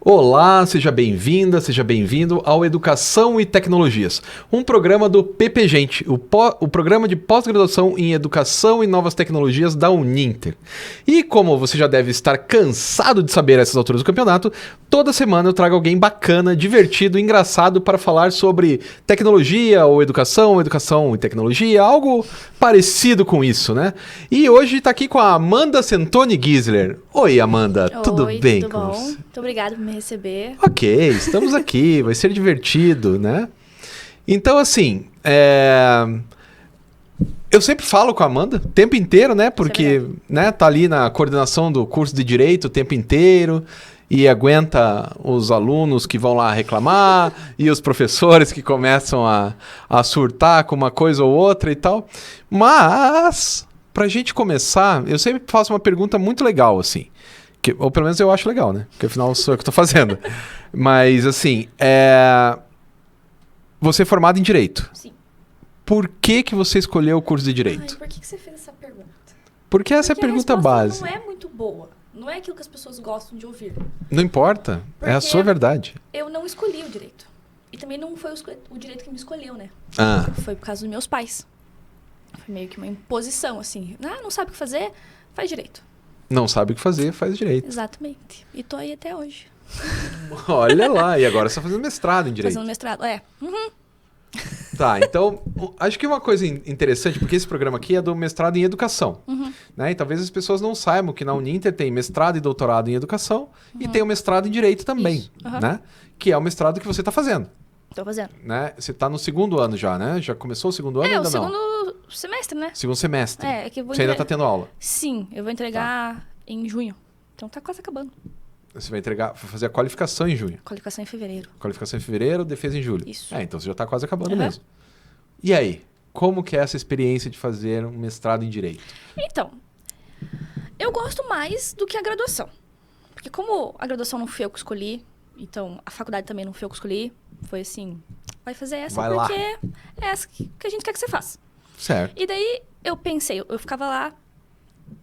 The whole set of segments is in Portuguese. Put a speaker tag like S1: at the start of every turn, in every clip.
S1: Olá, seja bem-vinda, seja bem-vindo ao Educação e Tecnologias, um programa do PP Gente, o programa de pós-graduação em Educação e Novas Tecnologias da Uninter. E como você já deve estar cansado de saber a essas alturas do campeonato, toda semana eu trago alguém bacana, divertido, engraçado para falar sobre tecnologia ou educação e tecnologia, algo parecido com isso, né? E hoje está aqui com a Amanda Santoni Gisler. Oi, Amanda, tudo bem
S2: tudo
S1: com
S2: bom?
S1: você?
S2: Muito obrigada por me receber.
S1: Ok, estamos aqui, vai ser divertido, né? Então, assim, eu sempre falo com a Amanda o tempo inteiro, né? Porque tá ali na coordenação do curso de Direito o tempo inteiro e aguenta os alunos que vão lá reclamar e os professores que começam a surtar com uma coisa ou outra e tal. Mas, pra gente começar, eu sempre faço uma pergunta muito legal, assim. Ou pelo menos eu acho legal, né? Porque afinal sou eu que estou fazendo. Mas, assim, você é formado em Direito.
S2: Sim.
S1: Por que você escolheu o curso de Direito?
S2: Ai, por que você fez essa pergunta?
S1: Porque essa é a pergunta
S2: a
S1: base.
S2: Não é muito boa. Não é aquilo que as pessoas gostam de ouvir.
S1: Não importa. É a sua verdade.
S2: Eu não escolhi o Direito. E também não foi o Direito que me escolheu, né?
S1: Ah.
S2: Foi por causa dos meus pais. Foi meio que uma imposição, assim. Ah, não sabe o que fazer? Faz Direito.
S1: Não sabe o que fazer, faz Direito.
S2: Exatamente. E tô aí até hoje.
S1: Olha lá, e agora você está fazendo mestrado em Direito.
S2: Fazendo mestrado, Uhum.
S1: Tá, então, acho que uma coisa interessante, porque esse programa aqui é do mestrado em Educação, né? E talvez as pessoas não saibam que na Uninter tem mestrado e doutorado em Educação e tem o mestrado em Direito também,
S2: Isso. Uhum.
S1: né? Que é o mestrado que você está fazendo.
S2: Tô fazendo.
S1: Né? Você está no segundo ano já, né? Já começou o segundo ano ou ainda não?
S2: o segundo semestre, né?
S1: Segundo semestre.
S2: É que eu vou
S1: Você ainda está tendo aula?
S2: Sim, eu vou entregar em junho. Então tá quase acabando.
S1: Você vai fazer a qualificação em junho.
S2: Qualificação em fevereiro.
S1: Qualificação em fevereiro, defesa em julho.
S2: Isso.
S1: Então você já está quase acabando mesmo. E aí? Como que é essa experiência de fazer um mestrado em Direito?
S2: Então, eu gosto mais do que a graduação. Porque como a graduação não foi eu que escolhi, então a faculdade também não foi eu que escolhi, foi assim, vai fazer essa porque é essa que a gente quer que você faça.
S1: Certo.
S2: E daí eu pensei, eu ficava lá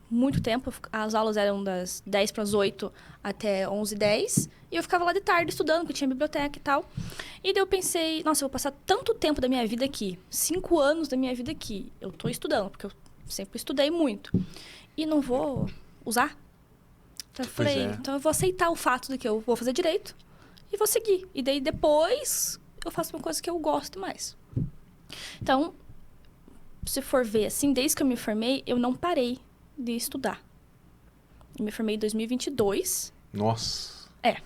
S2: muito tempo, as aulas eram das 10 para as 8 até 11h10, e eu ficava lá de tarde estudando, porque tinha biblioteca e tal. E daí eu pensei, nossa, eu vou passar tanto tempo da minha vida aqui, 5 anos da minha vida aqui, eu tô estudando, porque eu sempre estudei muito, e não vou usar. Então eu falei, então eu vou aceitar o fato de que eu vou fazer Direito e vou seguir. E daí depois eu faço uma coisa que eu gosto mais. Então, se for ver assim, desde que eu me formei, eu não parei de estudar. Eu me formei em 2022.
S1: Nossa.
S2: Por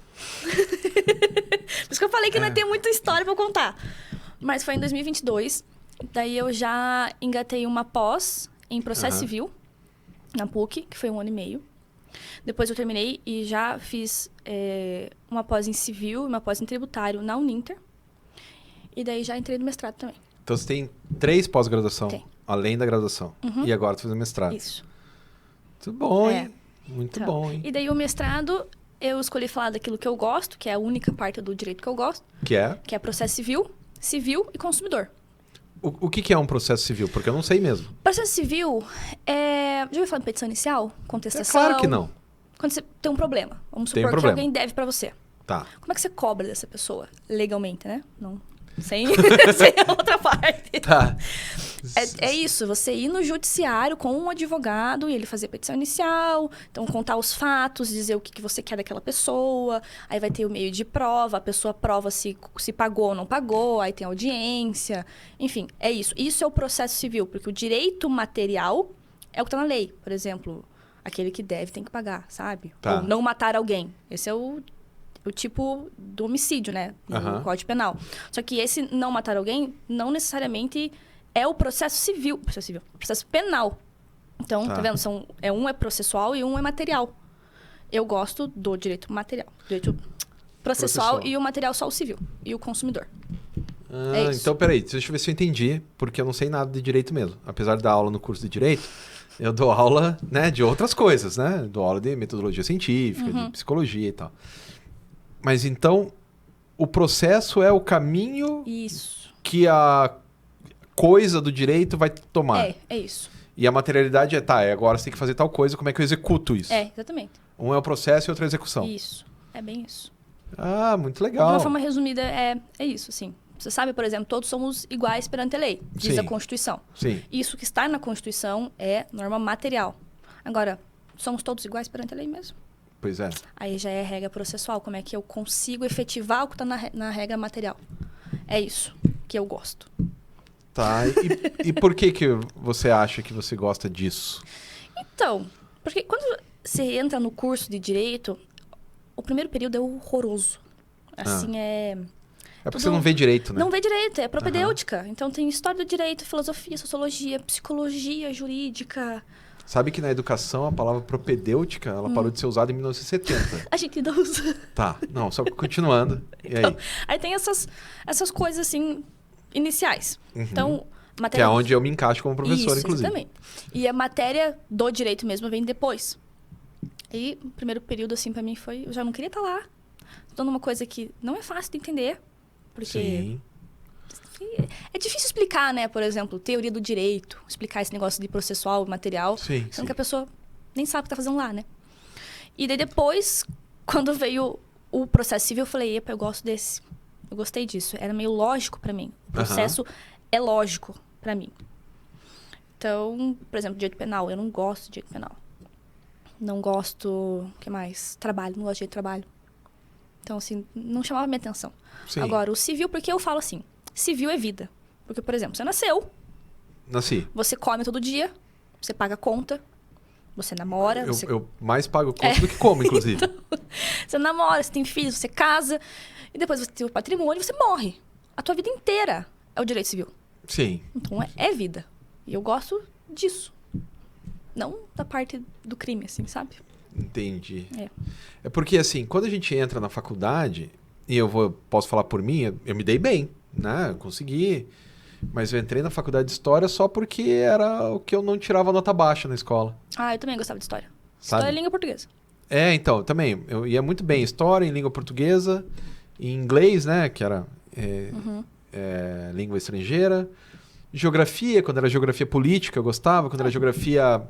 S2: isso que eu falei que não ia ter muita história pra eu contar. Mas foi em 2022. Daí eu já engatei uma pós em processo civil, na PUC, que foi 1 ano e meio. Depois eu terminei e já fiz uma pós em civil e uma pós em tributário na Uninter. E daí já entrei no mestrado também.
S1: Então você tem 3 pós-graduação, além da graduação. E agora você fazendo mestrado.
S2: Isso.
S1: Muito bom, hein? Muito bom, hein?
S2: E daí o mestrado, eu escolhi falar daquilo que eu gosto, que é a única parte do direito que eu gosto.
S1: Que é?
S2: Que é processo civil, civil e consumidor.
S1: O que é um processo civil? Porque eu não sei mesmo.
S2: Processo civil já ouviu falar de petição inicial? Contestação?
S1: Claro que não.
S2: Quando você tem um problema. Vamos supor
S1: Tem um problema.
S2: que alguém deve pra você.
S1: Tá.
S2: Como é que você cobra dessa pessoa? Legalmente, né? Não. Sem a outra parte.
S1: Tá.
S2: É isso, você ir no judiciário com um advogado e ele fazer a petição inicial, então contar os fatos, dizer o que você quer daquela pessoa, aí vai ter o meio de prova, a pessoa prova se pagou ou não pagou, aí tem audiência, enfim, é isso. Isso é o processo civil, porque o direito material é o que está na lei. Por exemplo, aquele que deve tem que pagar, sabe?
S1: Tá.
S2: Ou não matar alguém. Esse é o tipo do homicídio, né? No Código Penal. Só que esse não matar alguém não necessariamente é o processo civil. Processo penal. Então, tá vendo? Um é processual e um é material. Eu gosto do direito material. Direito processual e o material só o civil. E o consumidor. É isso.
S1: Então, peraí. Deixa eu ver se eu entendi, porque eu não sei nada de direito mesmo. Apesar de dar aula no curso de direito, eu dou aula, né, de outras coisas, né? Dou aula de metodologia científica, de psicologia e tal. Mas então, o processo é o caminho que a coisa do direito vai tomar.
S2: É isso.
S1: E a materialidade agora você tem que fazer tal coisa, como é que eu executo isso?
S2: Exatamente.
S1: Um é o processo e outro é a execução.
S2: Isso, é bem isso.
S1: Ah, muito
S2: De
S1: legal.
S2: uma forma resumida, é isso, assim. Você sabe, por exemplo, todos somos iguais perante a lei, diz
S1: Sim.
S2: a Constituição.
S1: Sim.
S2: Isso que está na Constituição é norma material. Agora, somos todos iguais perante a lei mesmo?
S1: Pois é.
S2: Aí já é regra processual, como é que eu consigo efetivar o que está na regra material. É isso que eu gosto.
S1: Tá. E por que você acha que você gosta disso?
S2: Então, porque quando você entra no curso de Direito, o primeiro período é horroroso. Assim,
S1: É porque
S2: tudo-
S1: você não vê direito, né?
S2: Não vê direito, é propedêutica. Então tem história do direito, filosofia, sociologia, psicologia jurídica.
S1: Sabe que na educação a palavra propedêutica, ela parou de ser usada em 1970.
S2: A gente não usa.
S1: Tá. Não, só continuando. E aí?
S2: Aí tem essas coisas, assim, iniciais. Então,
S1: Que
S2: matéria...
S1: é onde eu me encaixo como professor,
S2: Isso,
S1: inclusive.
S2: exatamente. E a matéria do direito mesmo vem depois. E o primeiro período, assim, pra mim foi... Eu já não queria estar lá. Estudando uma coisa que não é fácil de entender. Porque...
S1: Sim.
S2: É difícil explicar, né? Por exemplo, teoria do direito. Explicar esse negócio de processual, material.
S1: Sim,
S2: Sendo
S1: sim.
S2: que a pessoa nem sabe o que tá fazendo lá, né? E daí depois, quando veio o processo civil, eu falei, epa, eu gosto desse. Eu gostei disso. Era meio lógico pra mim. O processo é lógico pra mim. Então, por exemplo, direito penal. Eu não gosto de direito penal. Não gosto... O que mais? Trabalho. Não gosto de direito de trabalho. Então, assim, não chamava minha atenção.
S1: Sim.
S2: Agora, o civil, porque eu falo assim, civil é vida. Porque, por exemplo, você nasceu,
S1: Nasci.
S2: você come todo dia, você paga conta, você namora,
S1: Eu mais pago conta do que como, inclusive.
S2: você namora, você tem filhos, você casa, e depois você tem o patrimônio e você morre. A tua vida inteira é o direito civil.
S1: Sim.
S2: Então, é vida. E eu gosto disso. Não da parte do crime, assim, sabe?
S1: Entendi.
S2: É.
S1: É porque, assim, quando a gente entra na faculdade, e posso falar por mim, eu me dei bem, né? Eu consegui. Mas eu entrei na faculdade de História só porque era o que eu não tirava nota baixa na escola.
S2: Ah, eu também gostava de história.
S1: Sabe?
S2: História é língua portuguesa.
S1: É, então, também. Eu ia muito bem em História, em língua portuguesa, em inglês, né? Que era língua estrangeira. Geografia, quando era geografia política, eu gostava. Quando era geografia...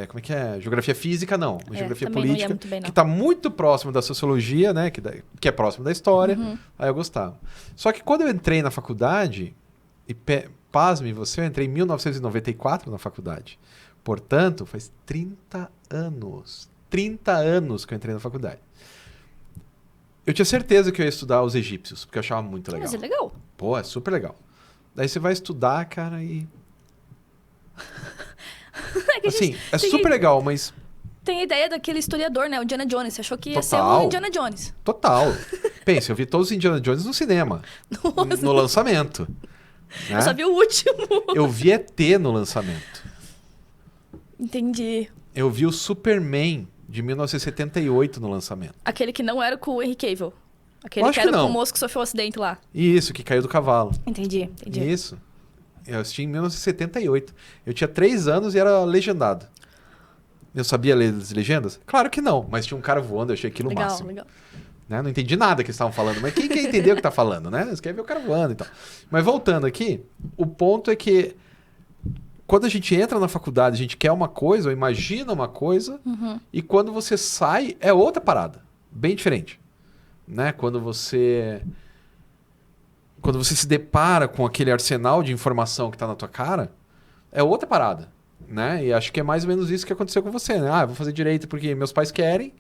S1: como é que é? Geografia física, não. Geografia
S2: também não ia
S1: política,
S2: muito bem, não.
S1: que está muito próximo da sociologia, né? Que é próximo da história. Aí eu gostava. Só que quando eu entrei na faculdade, e pasme você, eu entrei em 1994 na faculdade. Portanto, faz 30 anos. 30 anos que eu entrei na faculdade. Eu tinha certeza que eu ia estudar os egípcios, porque eu achava muito legal.
S2: Mas é legal.
S1: Pô, é super legal. Daí você vai estudar, cara, e...
S2: É que a
S1: Assim,
S2: gente
S1: é
S2: tem
S1: super legal, mas...
S2: Tem a ideia daquele historiador, né? O Indiana Jones. Você achou que ia ser
S1: Total.
S2: o Indiana Jones.
S1: Total. Pensa, eu vi todos os Indiana Jones no cinema. No lançamento. Né?
S2: Eu só vi o último.
S1: Eu vi ET no lançamento.
S2: Entendi.
S1: Eu vi o Superman de 1978 no lançamento.
S2: Aquele que não era com o Henry Cavill. Aquele
S1: Eu acho
S2: que era
S1: que não.
S2: com o moço que sofreu um acidente lá.
S1: Isso, que caiu do cavalo.
S2: Entendi.
S1: Isso. Eu assisti em 1978. Eu tinha 3 anos e era legendado. Eu sabia ler as legendas? Claro que não, mas tinha um cara voando, eu achei aquilo o
S2: Legal,
S1: máximo.
S2: legal.
S1: Né? Não entendi nada que eles estavam falando, mas quem quer entender o que está falando, né? Você quer ver o cara voando e tal. Mas voltando aqui, o ponto é que quando a gente entra na faculdade, a gente quer uma coisa, ou imagina uma coisa, e quando você sai, é outra parada. Bem diferente. Né? Quando você se depara com aquele arsenal de informação que está na tua cara, é outra parada. Né? E acho que é mais ou menos isso que aconteceu com você, né? Ah, eu vou fazer direito porque meus pais querem,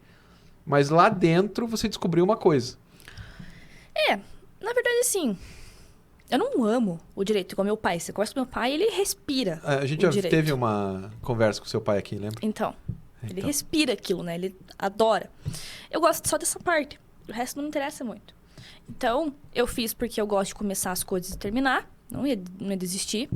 S1: mas lá dentro você descobriu uma coisa.
S2: Na verdade, assim, eu não amo o direito igual meu pai. Você conversa com meu pai, ele respira
S1: A gente
S2: o
S1: já
S2: direito.
S1: teve uma conversa com seu pai aqui, lembra?
S2: Então, ele
S1: Então.
S2: respira aquilo, né? Ele adora. Eu gosto só dessa parte. O resto não me interessa muito. Então, eu fiz porque eu gosto de começar as coisas e terminar. Não ia desistir.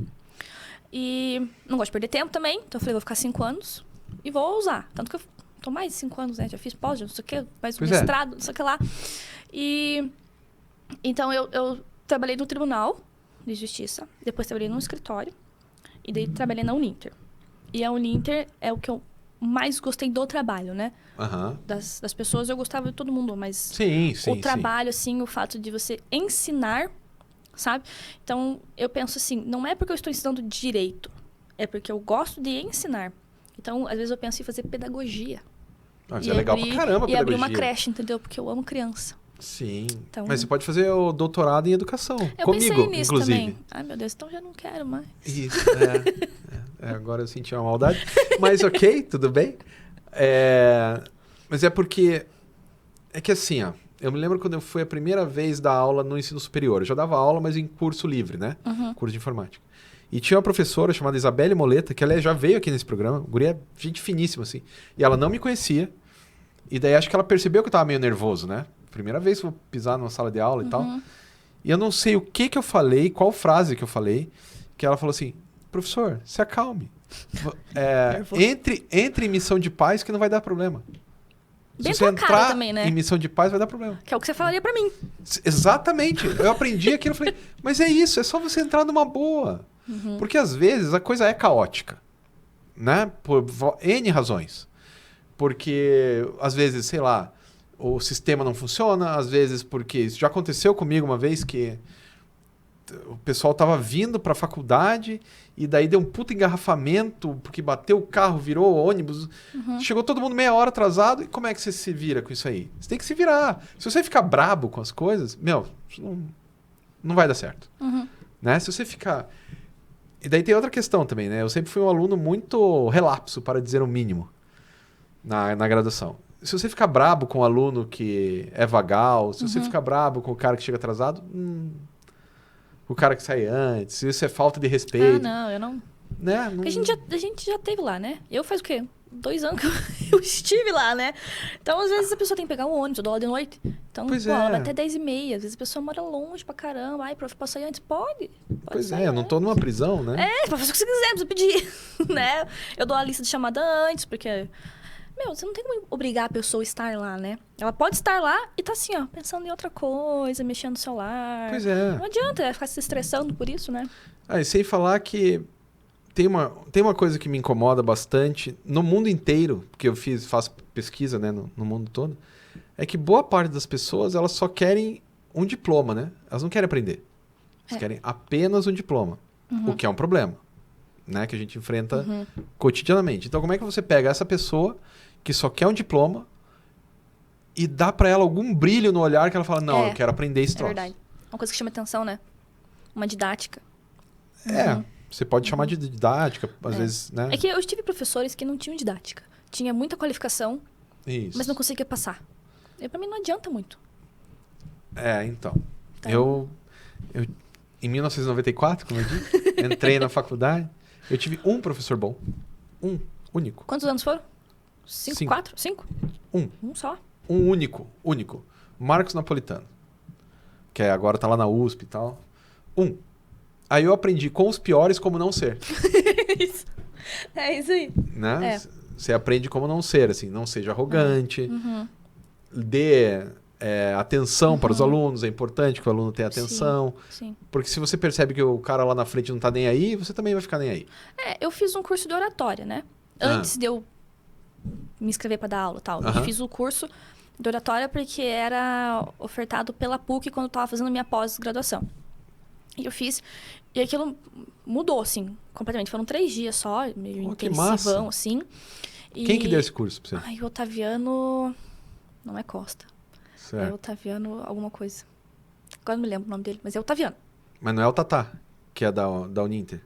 S2: E não gosto de perder tempo também. Então, eu falei, vou ficar 5 anos e vou usar. Tanto que eu tô mais de 5 anos, né? Já fiz pós, já não sei o quê, mais
S1: Pois é.
S2: mestrado, não sei o que lá. E... Então, eu trabalhei no Tribunal de Justiça. Depois trabalhei num escritório. E daí trabalhei na Uninter. E a Uninter é o que eu mais gostei do trabalho, né?
S1: Aham.
S2: Das pessoas, eu gostava de todo mundo, mas
S1: Sim, sim.
S2: o trabalho, assim, o fato de você ensinar, sabe? Então, eu penso assim, não é porque eu estou ensinando direito, é porque eu gosto de ensinar. Então, às vezes eu penso em fazer pedagogia.
S1: Mas é legal pra caramba a
S2: E abrir
S1: pedagogia.
S2: uma creche, entendeu? Porque eu amo criança.
S1: Sim.
S2: Então-
S1: Mas você pode fazer o doutorado em educação.
S2: Eu
S1: comigo,
S2: pensei nisso
S1: inclusive.
S2: também. Ai, meu Deus, então já não quero mais.
S1: Isso, agora eu senti uma maldade. Mas ok, tudo bem. Mas é porque... É que assim, ó. Eu me lembro quando eu fui a primeira vez dar aula no ensino superior. Eu já dava aula, mas em curso livre, né? Curso de informática. E tinha uma professora chamada Isabelle Moleta, que ela já veio aqui nesse programa. Guria, gente finíssima, assim. E ela não me conhecia. E daí acho que ela percebeu que eu tava meio nervoso, né? Primeira vez que eu vou pisar numa sala de aula e tal. E eu não sei o que eu falei, qual frase que eu falei, que ela falou assim, professor, se acalme. Entre em missão de paz que não vai dar problema.
S2: Bem
S1: Se você
S2: tua cara
S1: entrar
S2: também, né?
S1: em missão de paz, vai dar problema.
S2: Que é o que você falaria pra mim.
S1: Exatamente. Eu aprendi aquilo e falei, mas é isso, é só você entrar numa boa. Porque às vezes a coisa é caótica, né? Por N razões. Porque às vezes, sei lá, o sistema não funciona, às vezes porque... Isso já aconteceu comigo uma vez que o pessoal tava vindo pra faculdade e daí deu um puta engarrafamento porque bateu o carro, virou o ônibus. Chegou todo mundo meia hora atrasado. E como é que você se vira com isso aí? Você tem que se virar. Se você ficar brabo com as coisas, isso não vai dar certo. Né? Se você ficar... E daí tem outra questão também, né? Eu sempre fui um aluno muito relapso, para dizer o mínimo, na graduação. Se você ficar brabo com o aluno que é vagal, se você ficar brabo com o cara que chega atrasado, o cara que sai antes, se isso é falta de respeito.
S2: Não, eu não...
S1: Né?
S2: Porque a gente já teve lá, né? Eu faz o quê? 2 anos que eu estive lá, né? Então, às vezes, a pessoa tem que pegar um ônibus, eu dou aula de noite. Então, ela vai até 10h30. Às vezes, a pessoa mora longe pra caramba. Ai, prof, posso sair antes? Pode
S1: Pois
S2: sair
S1: eu não tô numa prisão, né?
S2: pode fazer o que você quiser, não precisa pedir, né? Eu dou a lista de chamada antes, porque... você não tem como obrigar a pessoa a estar lá, né? Ela pode estar lá e tá assim, ó, pensando em outra coisa, mexendo no celular.
S1: Pois é.
S2: Não adianta ficar se estressando por isso, né?
S1: E sem falar que tem uma coisa que me incomoda bastante no mundo inteiro, porque eu faço pesquisa, né, no mundo todo, é que boa parte das pessoas, elas só querem um diploma, né? Elas não querem aprender. Elas querem apenas um diploma, o que é um problema, né? Que a gente enfrenta cotidianamente. Então, como é que você pega essa pessoa que só quer um diploma e dá pra ela algum brilho no olhar que ela fala, não, eu quero aprender esse troço.
S2: É verdade. Uma coisa que chama atenção, né? Uma didática.
S1: Você pode chamar de didática, às vezes, né?
S2: É que eu tive professores que não tinham didática. Tinha muita qualificação,
S1: Isso.
S2: mas não conseguia passar. E pra mim não adianta muito.
S1: Então. Eu, em 1994, como eu disse, entrei na faculdade, eu tive um professor bom. Um, único.
S2: Quantos anos foram? 5, 4? 5? Um só?
S1: Um único. Marcos Napolitano. Que agora tá lá na USP e tal. Aí eu aprendi com os piores como não ser.
S2: Isso. É isso aí.
S1: Né? Você aprende como não ser, assim. Não seja arrogante. Dê atenção para os alunos. É importante que o aluno tenha atenção.
S2: Sim.
S1: Porque se você percebe que o cara lá na frente não tá nem aí, você também vai ficar nem aí.
S2: Eu fiz um curso de oratória, né? Antes de eu me inscrever para dar aula e tal. Eu fiz o curso de oratória porque era ofertado pela PUC quando eu tava fazendo minha pós-graduação. E eu fiz. E aquilo mudou, assim, completamente. Foram 3 dias só, meio intensivão, assim.
S1: Quem que deu esse curso pra você?
S2: Ai, o Otaviano... Não é Costa.
S1: Certo.
S2: É Otaviano alguma coisa. Agora não me lembro o nome dele, mas é Otaviano.
S1: Mas não é o Tatá, que é da Uninter?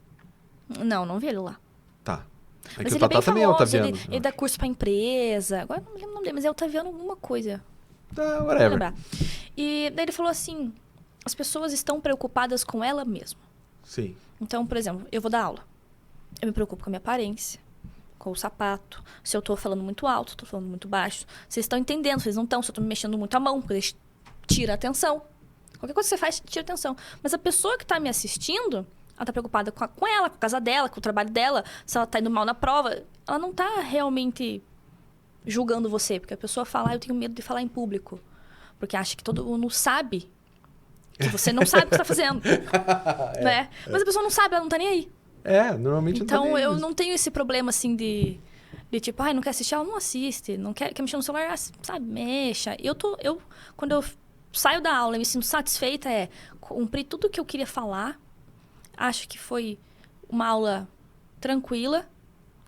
S2: Não vi ele lá.
S1: Tá.
S2: Mas
S1: que
S2: ele
S1: o Tatá
S2: é bem
S1: também é
S2: famoso,
S1: Otaviano.
S2: ele dá curso pra empresa. Agora não me lembro o nome dele, mas é Otaviano alguma coisa.
S1: Tá,
S2: Não
S1: whatever.
S2: lembrar. E daí ele falou assim, as pessoas estão preocupadas com ela mesma.
S1: Sim.
S2: Então, por exemplo, eu vou dar aula. Eu me preocupo com a minha aparência, com o sapato, se eu tô falando muito alto, se eu tô falando muito baixo. Vocês estão entendendo, vocês não estão, se eu tô me mexendo muito a mão, porque tira a atenção. Qualquer coisa que você faz, tira a atenção. Mas a pessoa que tá me assistindo, ela tá preocupada com ela, com a casa dela, com o trabalho dela, se ela tá indo mal na prova. Ela não tá realmente julgando você, porque a pessoa fala, eu tenho medo de falar em público. Porque acha que todo mundo sabe que você não sabe o que você tá fazendo. Né? Mas a pessoa não sabe, ela não tá nem aí.
S1: Normalmente
S2: Então,
S1: não tá nem
S2: eu
S1: aí.
S2: não tenho esse problema, assim, de tipo, não quer assistir, ela não assiste. Não quer mexer no celular, sabe, mexa. Quando eu saio da aula e me sinto satisfeita, cumprir tudo o que eu queria falar. Acho que foi uma aula tranquila,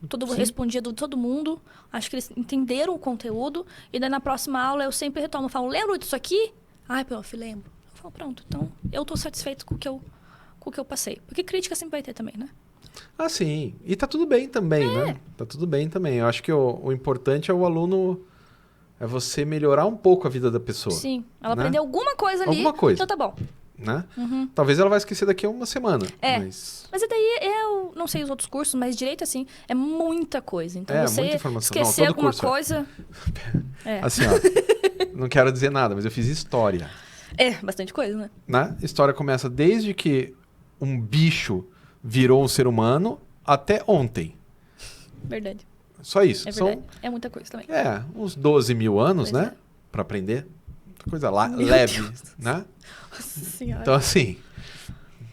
S1: Sim.
S2: Respondia de todo mundo. Acho que eles entenderam o conteúdo. E daí na próxima aula eu sempre retorno. Eu falo, lembra disso aqui? Ai, prof, lembro. Eu falo, pronto, então eu tô satisfeito com o que eu passei. Porque crítica sempre vai ter também, né?
S1: Ah, sim. E tá tudo bem também, né? Tá tudo bem também. Eu acho que o importante é o aluno... É você melhorar um pouco a vida da pessoa.
S2: Sim. Ela
S1: né?
S2: aprendeu alguma coisa ali.
S1: Alguma coisa.
S2: Então tá bom.
S1: Né? Talvez ela vai esquecer daqui a uma semana.
S2: É.
S1: Mas
S2: daí eu não sei os outros cursos, mas direito, assim, é muita coisa. Então você
S1: muita informação.
S2: esquecer
S1: Todo
S2: alguma
S1: curso
S2: coisa...
S1: Assim, ó. Não quero dizer nada, mas eu fiz história.
S2: Bastante coisa, né?
S1: Né? História começa desde que um bicho virou um ser humano até ontem.
S2: Verdade.
S1: Só isso.
S2: É verdade. É muita coisa também.
S1: Uns 12 mil anos,
S2: Pois
S1: né? Pra aprender. Coisa
S2: Meu
S1: leve,
S2: Deus.
S1: né?
S2: Nossa senhora.
S1: Então, assim...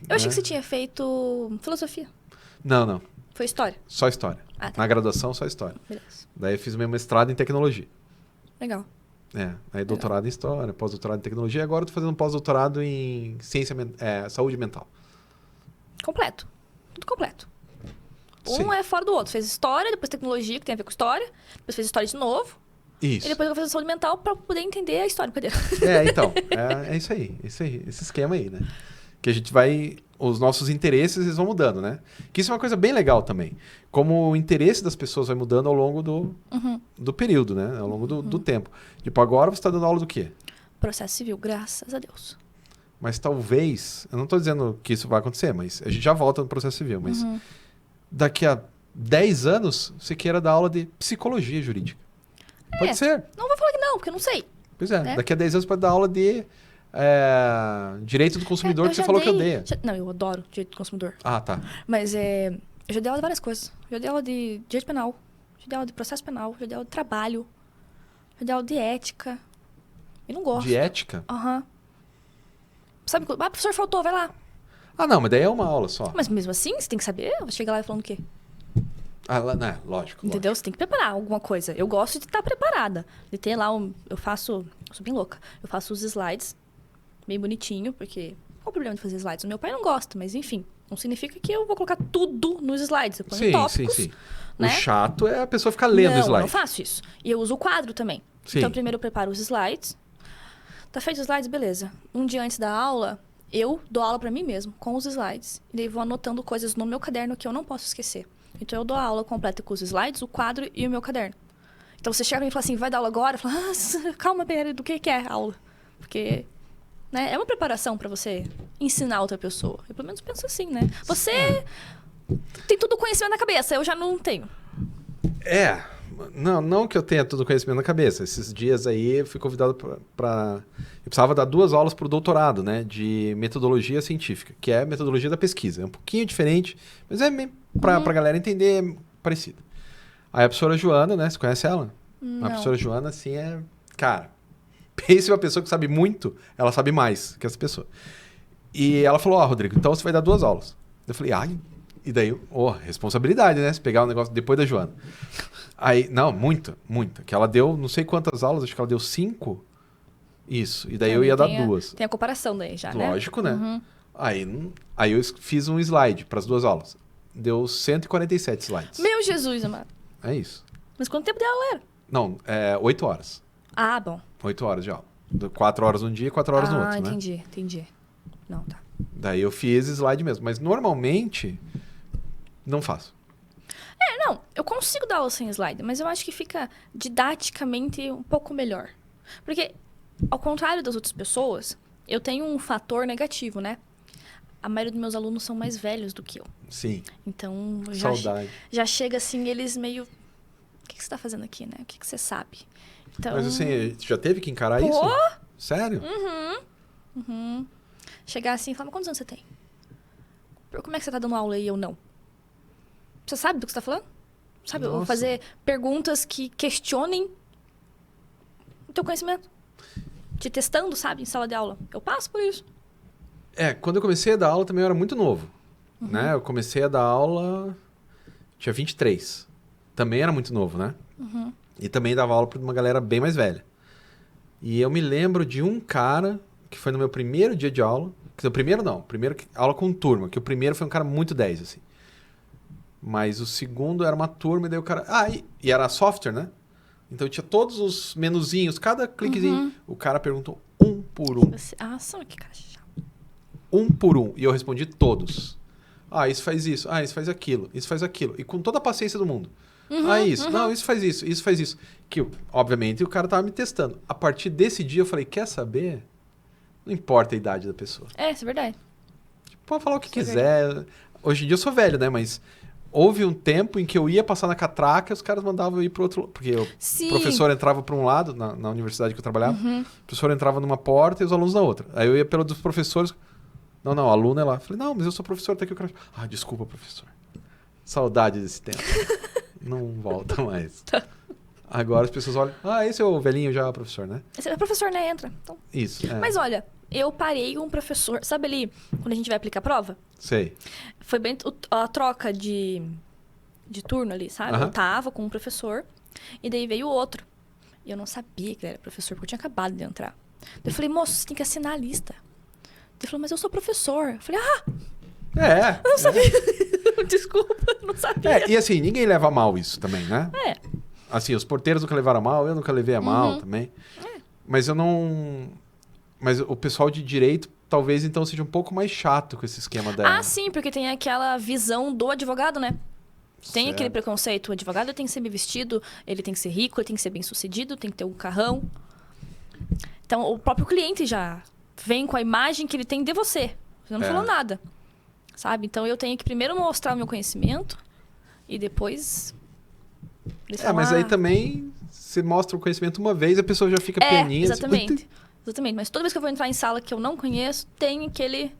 S2: Eu achei que você tinha feito filosofia.
S1: Não.
S2: Foi história.
S1: Só história.
S2: Ah, tá.
S1: Na graduação, só história.
S2: Beleza.
S1: Daí eu fiz meu mestrado em tecnologia.
S2: Legal.
S1: Aí doutorado em história, pós-doutorado em tecnologia. E agora eu tô fazendo pós-doutorado em saúde mental.
S2: Completo. Tudo completo.
S1: Sim.
S2: Um é fora do outro. Fez história, depois tecnologia, que tem a ver com história. Depois fez história de novo.
S1: Isso.
S2: E depois eu vou fazer saúde mental pra poder entender a história. Cadê?
S1: Então. É isso aí. Esse esquema aí, né? Que a gente vai... Os nossos interesses, eles vão mudando, né? Que isso é uma coisa bem legal também. Como o interesse das pessoas vai mudando ao longo do período, né? Ao longo do tempo. Tipo, agora você está dando aula do quê?
S2: Processo civil, graças a Deus.
S1: Mas talvez... Eu não estou dizendo que isso vai acontecer, mas a gente já volta no processo civil. Mas daqui a 10 anos, você queira dar aula de psicologia jurídica. Pode ser.
S2: Não vou falar que não, porque eu não sei.
S1: Pois é.
S2: Né?
S1: Daqui a 10 anos pode dar aula de direito do consumidor, que você falou que odeia.
S2: Não, eu adoro direito do consumidor.
S1: Ah, tá.
S2: Mas eu já dei aula de várias coisas. Já dei aula de direito penal, já dei aula de processo penal, já dei aula de trabalho, já dei aula de ética. E não gosto.
S1: De ética?
S2: Aham. Sabe, professor faltou, vai lá.
S1: Ah, não, mas daí é uma aula só.
S2: Mas mesmo assim, você tem que saber. Você chega lá e falando o quê?
S1: Ah, né? Lógico.
S2: Entendeu? Você tem que preparar alguma coisa. Eu gosto de estar preparada. De ter lá eu sou bem louca. Eu faço os slides bem bonitinho, porque qual o problema de fazer slides? O meu pai não gosta, mas enfim. Não significa que eu vou colocar tudo nos slides. Eu ponho tópicos.
S1: Sim.
S2: Né?
S1: O chato é a pessoa ficar lendo o slide.
S2: Eu não faço isso. E eu uso o quadro também.
S1: Sim.
S2: Então, primeiro eu preparo os slides. Tá feito os slides? Beleza. Um dia antes da aula, eu dou aula pra mim mesmo, com os slides. E daí vou anotando coisas no meu caderno que eu não posso esquecer. Então, eu dou a aula completa com os slides, o quadro e o meu caderno. Então, você chega e fala assim, vai dar aula agora? Eu falo, calma, pera, do que é a aula? Porque... né, é uma preparação pra você ensinar outra pessoa. Eu pelo menos penso assim, né? Você tem tudo conhecimento na cabeça, eu já não tenho.
S1: Não que eu tenha todo conhecimento na cabeça. Esses dias aí eu fui convidado para... Eu precisava dar 2 aulas para o doutorado, né? De metodologia científica, que é a metodologia da pesquisa. É um pouquinho diferente, mas é para a galera entender parecido. Aí a professora Joana, né? Você conhece ela?
S2: Não.
S1: A professora Joana, assim, cara, pense uma pessoa que sabe muito, ela sabe mais que essa pessoa. E ela falou, Rodrigo, então você vai dar 2 aulas. Eu falei, e daí, responsabilidade, né? Se pegar o negócio depois da Joana. Aí, não, muita. Que ela deu não sei quantas aulas, acho que ela deu 5. Isso. E daí eu ia dar 2.
S2: Tem a comparação daí já, né?
S1: Lógico, né? Aí eu fiz um slide para as 2 aulas. Deu 147 slides.
S2: Meu Jesus, amado.
S1: É isso.
S2: Mas quanto tempo de aula era?
S1: Não, 8 horas.
S2: Ah, bom.
S1: 8 horas de aula. 4 horas um dia e 4 horas no outro, né?
S2: Entendi. Não, tá.
S1: Daí eu fiz slide mesmo. Mas normalmente, não faço.
S2: Não, eu consigo dar aula sem slide, mas eu acho que fica didaticamente um pouco melhor. Porque, ao contrário das outras pessoas, eu tenho um fator negativo, né? A maioria dos meus alunos são mais velhos do que eu.
S1: Sim.
S2: Então,
S1: Saudade.
S2: já chega assim, eles meio... O que você tá fazendo aqui, né? O que você sabe? Então...
S1: Mas assim, já teve que encarar isso? Sério?
S2: Chegar assim e falar, mas quantos anos você tem? Como é que você tá dando aula e eu não? Você sabe do que você tá falando? Sabe?
S1: Nossa.
S2: Fazer perguntas que questionem o teu conhecimento. Te testando, sabe? Em sala de aula. Eu passo por isso.
S1: Quando eu comecei a dar aula também eu era muito novo. Né? Eu comecei a dar aula... Tinha 23. Também era muito novo, né? E também dava aula para uma galera bem mais velha. E eu me lembro de um cara que foi no meu primeiro dia de aula. Primeiro aula com turma. Que o primeiro foi um cara muito 10, assim. Mas o segundo era uma turma, e daí o cara... Ah, e era software, né? Então tinha todos os menuzinhos, cada cliquezinho. O cara perguntou um por um.
S2: Só que cara chato.
S1: Um por um. E eu respondi todos. Ah, isso faz isso. Ah, isso faz aquilo. Isso faz aquilo. E com toda a paciência do mundo. Isso. Não, isso faz isso. Isso faz isso. Que, obviamente, o cara tava me testando. A partir desse dia, eu falei, quer saber? Não importa a idade da pessoa.
S2: Isso é verdade.
S1: Pode falar o que quiser. Hoje em dia eu sou velho, né? Mas houve um tempo em que eu ia passar na catraca e os caras mandavam eu ir pro outro... Porque o professor entrava para um lado, na universidade que eu trabalhava. O professor entrava numa porta e os alunos na outra. Aí eu ia pelo dos professores... Não, o aluno é lá. Eu falei, não, mas eu sou professor, tá aqui o cara... Ah, desculpa, professor. Saudade desse tempo. Não volta mais.
S2: Tá.
S1: Agora as pessoas olham... Ah, esse é o velhinho já, professor, né?
S2: Esse é o professor, né? Entra. Então...
S1: Isso.
S2: Mas olha, eu parei um professor... Sabe ali, quando a gente vai aplicar a prova?
S1: Sei.
S2: Foi bem a troca de turno ali, sabe? Eu tava com um professor e daí veio outro. E eu não sabia que ele era professor, porque eu tinha acabado de entrar. Daí eu falei, moço, você tem que assinar a lista. Ele falou, mas eu sou professor. Eu falei, eu não sabia. Desculpa, eu não sabia.
S1: E assim, ninguém leva a mal isso também, né? Assim, os porteiros nunca levaram a mal, eu nunca levei a mal também. Mas eu não... Mas o pessoal de direito talvez então seja um pouco mais chato com esse esquema da...
S2: Sim, porque tem aquela visão do advogado, né? Tem aquele preconceito. O advogado tem que ser bem vestido, ele tem que ser rico, ele tem que ser bem sucedido, tem que ter um carrão. Então, o próprio cliente já vem com a imagem que ele tem de você. Você não falou nada. Sabe? Então, eu tenho que primeiro mostrar o meu conhecimento e depois...
S1: mas aí também você mostra o conhecimento uma vez, a pessoa já fica pianinha.
S2: Exatamente.
S1: Assim,
S2: Exatamente. Mas toda vez que eu vou entrar em sala que eu não conheço, tem aquele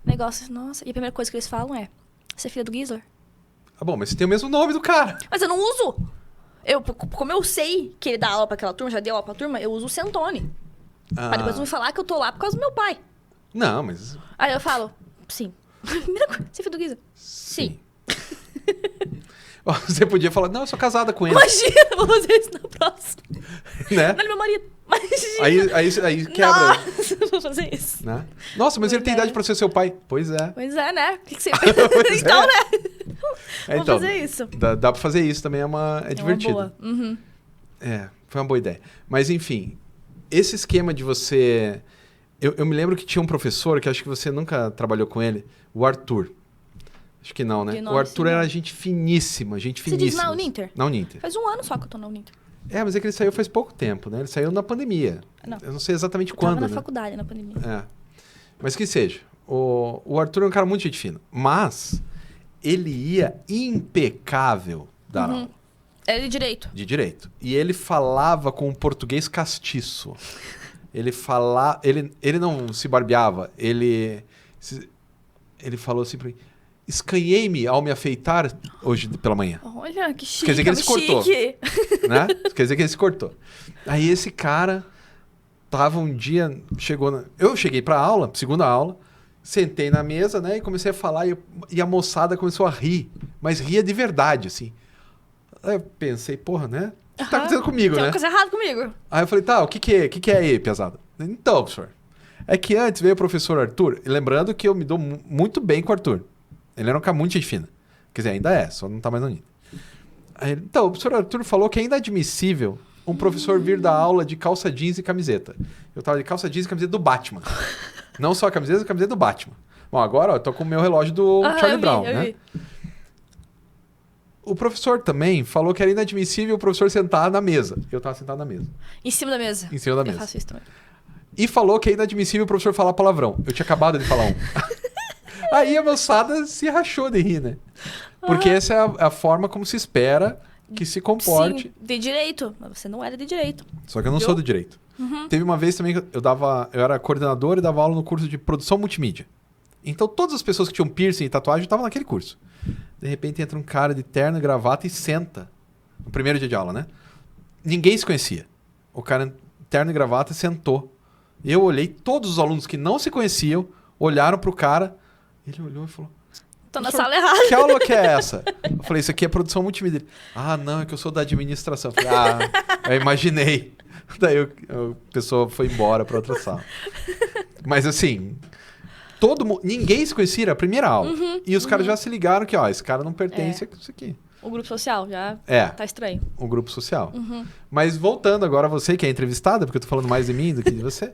S2: negócio. Nossa, e a primeira coisa que eles falam é: você é filha do Gisler?
S1: Ah, bom, mas você tem o mesmo nome do cara.
S2: Mas eu não uso. Como eu sei que ele dá aula pra aquela turma, já deu aula pra turma, eu uso o Centone. Pra depois não me falar que eu tô lá por causa do meu pai.
S1: Não, mas...
S2: Aí eu falo, sim. Primeira coisa, você é filho do Gisler? Sim.
S1: Você podia falar, não, eu sou casada com ele.
S2: Imagina, vou fazer isso na próxima.
S1: Né?
S2: Não é meu marido. Imagina.
S1: Aí quebra.
S2: Nossa, vou fazer isso.
S1: Né? Nossa, mas ele tem idade pra ser seu pai. Pois é.
S2: Pois é, né? O que você fez? Então, né? Vou fazer isso.
S1: Dá pra fazer isso também, é divertido.
S2: Uma boa.
S1: Foi uma boa ideia. Mas, enfim, esse esquema de você... Eu me lembro que tinha um professor, que acho que você nunca trabalhou com ele, o Arthur. Acho que não, né? O Arthur era gente finíssima, gente finíssima.
S2: Você diz na Uninter?
S1: Na Uninter.
S2: Faz um ano só que eu tô na Uninter.
S1: Mas é que ele saiu faz pouco tempo, né? Ele saiu na pandemia.
S2: Não.
S1: Eu não sei exatamente
S2: Eu
S1: quando,
S2: tava na
S1: né?
S2: faculdade, na pandemia.
S1: Mas que seja. O Arthur é um cara muito gente fina. Mas ele ia impecável dar aula.
S2: Era de direito.
S1: De direito. E ele falava com um português castiço. Ele não se barbeava. Ele falou assim pra mim: escanhei-me ao me afeitar hoje pela manhã.
S2: Olha, que chique.
S1: Quer dizer que ele se cortou. Né? Quer dizer que ele se cortou. Aí esse cara tava um dia... Eu cheguei pra aula, segunda aula, sentei na mesa, né? E comecei a falar e a moçada começou a rir. Mas ria de verdade, assim. Aí eu pensei, porra, né? O que tá acontecendo comigo, né?
S2: Tem uma coisa errada comigo.
S1: Aí eu falei, tá, o que é aí, pesado? Então, professor, é que antes veio o professor Arthur, e lembrando que eu me dou muito bem com o Arthur. Ele era um cara muito gente fina. Quer dizer, ainda é, só não tá mais no nível. Então, o professor Arthur falou que ainda é admissível um professor vir dar aula de calça jeans e camiseta. Eu tava de calça jeans e camiseta do Batman. Não só a camiseta do Batman. Bom, agora eu tô com o meu relógio do Charlie Brown, né? O professor também falou que era inadmissível o professor sentar na mesa. Eu tava sentado na mesa.
S2: Em cima da mesa.
S1: Em cima da mesa.
S2: Eu faço isso também.
S1: E falou que é inadmissível o professor falar palavrão. Eu tinha acabado de falar um. Aí a moçada se rachou de rir, né? Porque essa é a forma como se espera que se comporte.
S2: Sim, de direito. Mas você não era de direito.
S1: Só que eu não sou do direito. Teve uma vez também que eu era coordenador e dava aula no curso de produção multimídia. Então todas as pessoas que tinham piercing e tatuagem estavam naquele curso. De repente entra um cara de terno e gravata e senta. No primeiro dia de aula, né? Ninguém se conhecia. O cara terno e gravata sentou. Eu olhei, todos os alunos que não se conheciam olharam pro cara. Ele olhou e falou:
S2: tô na sala errada.
S1: Que aula que é essa? Eu falei, isso aqui é produção multimídia. Não, é que eu sou da administração. Eu falei, eu imaginei. Daí a pessoa foi embora para outra sala. Mas assim, todo mundo... Ninguém se conhecia, era a primeira aula. E os caras já se ligaram que, ó, esse cara não pertence a isso aqui.
S2: O grupo social já tá estranho.
S1: O grupo social. Mas voltando agora a você, que é entrevistada, porque eu tô falando mais de mim do que de você.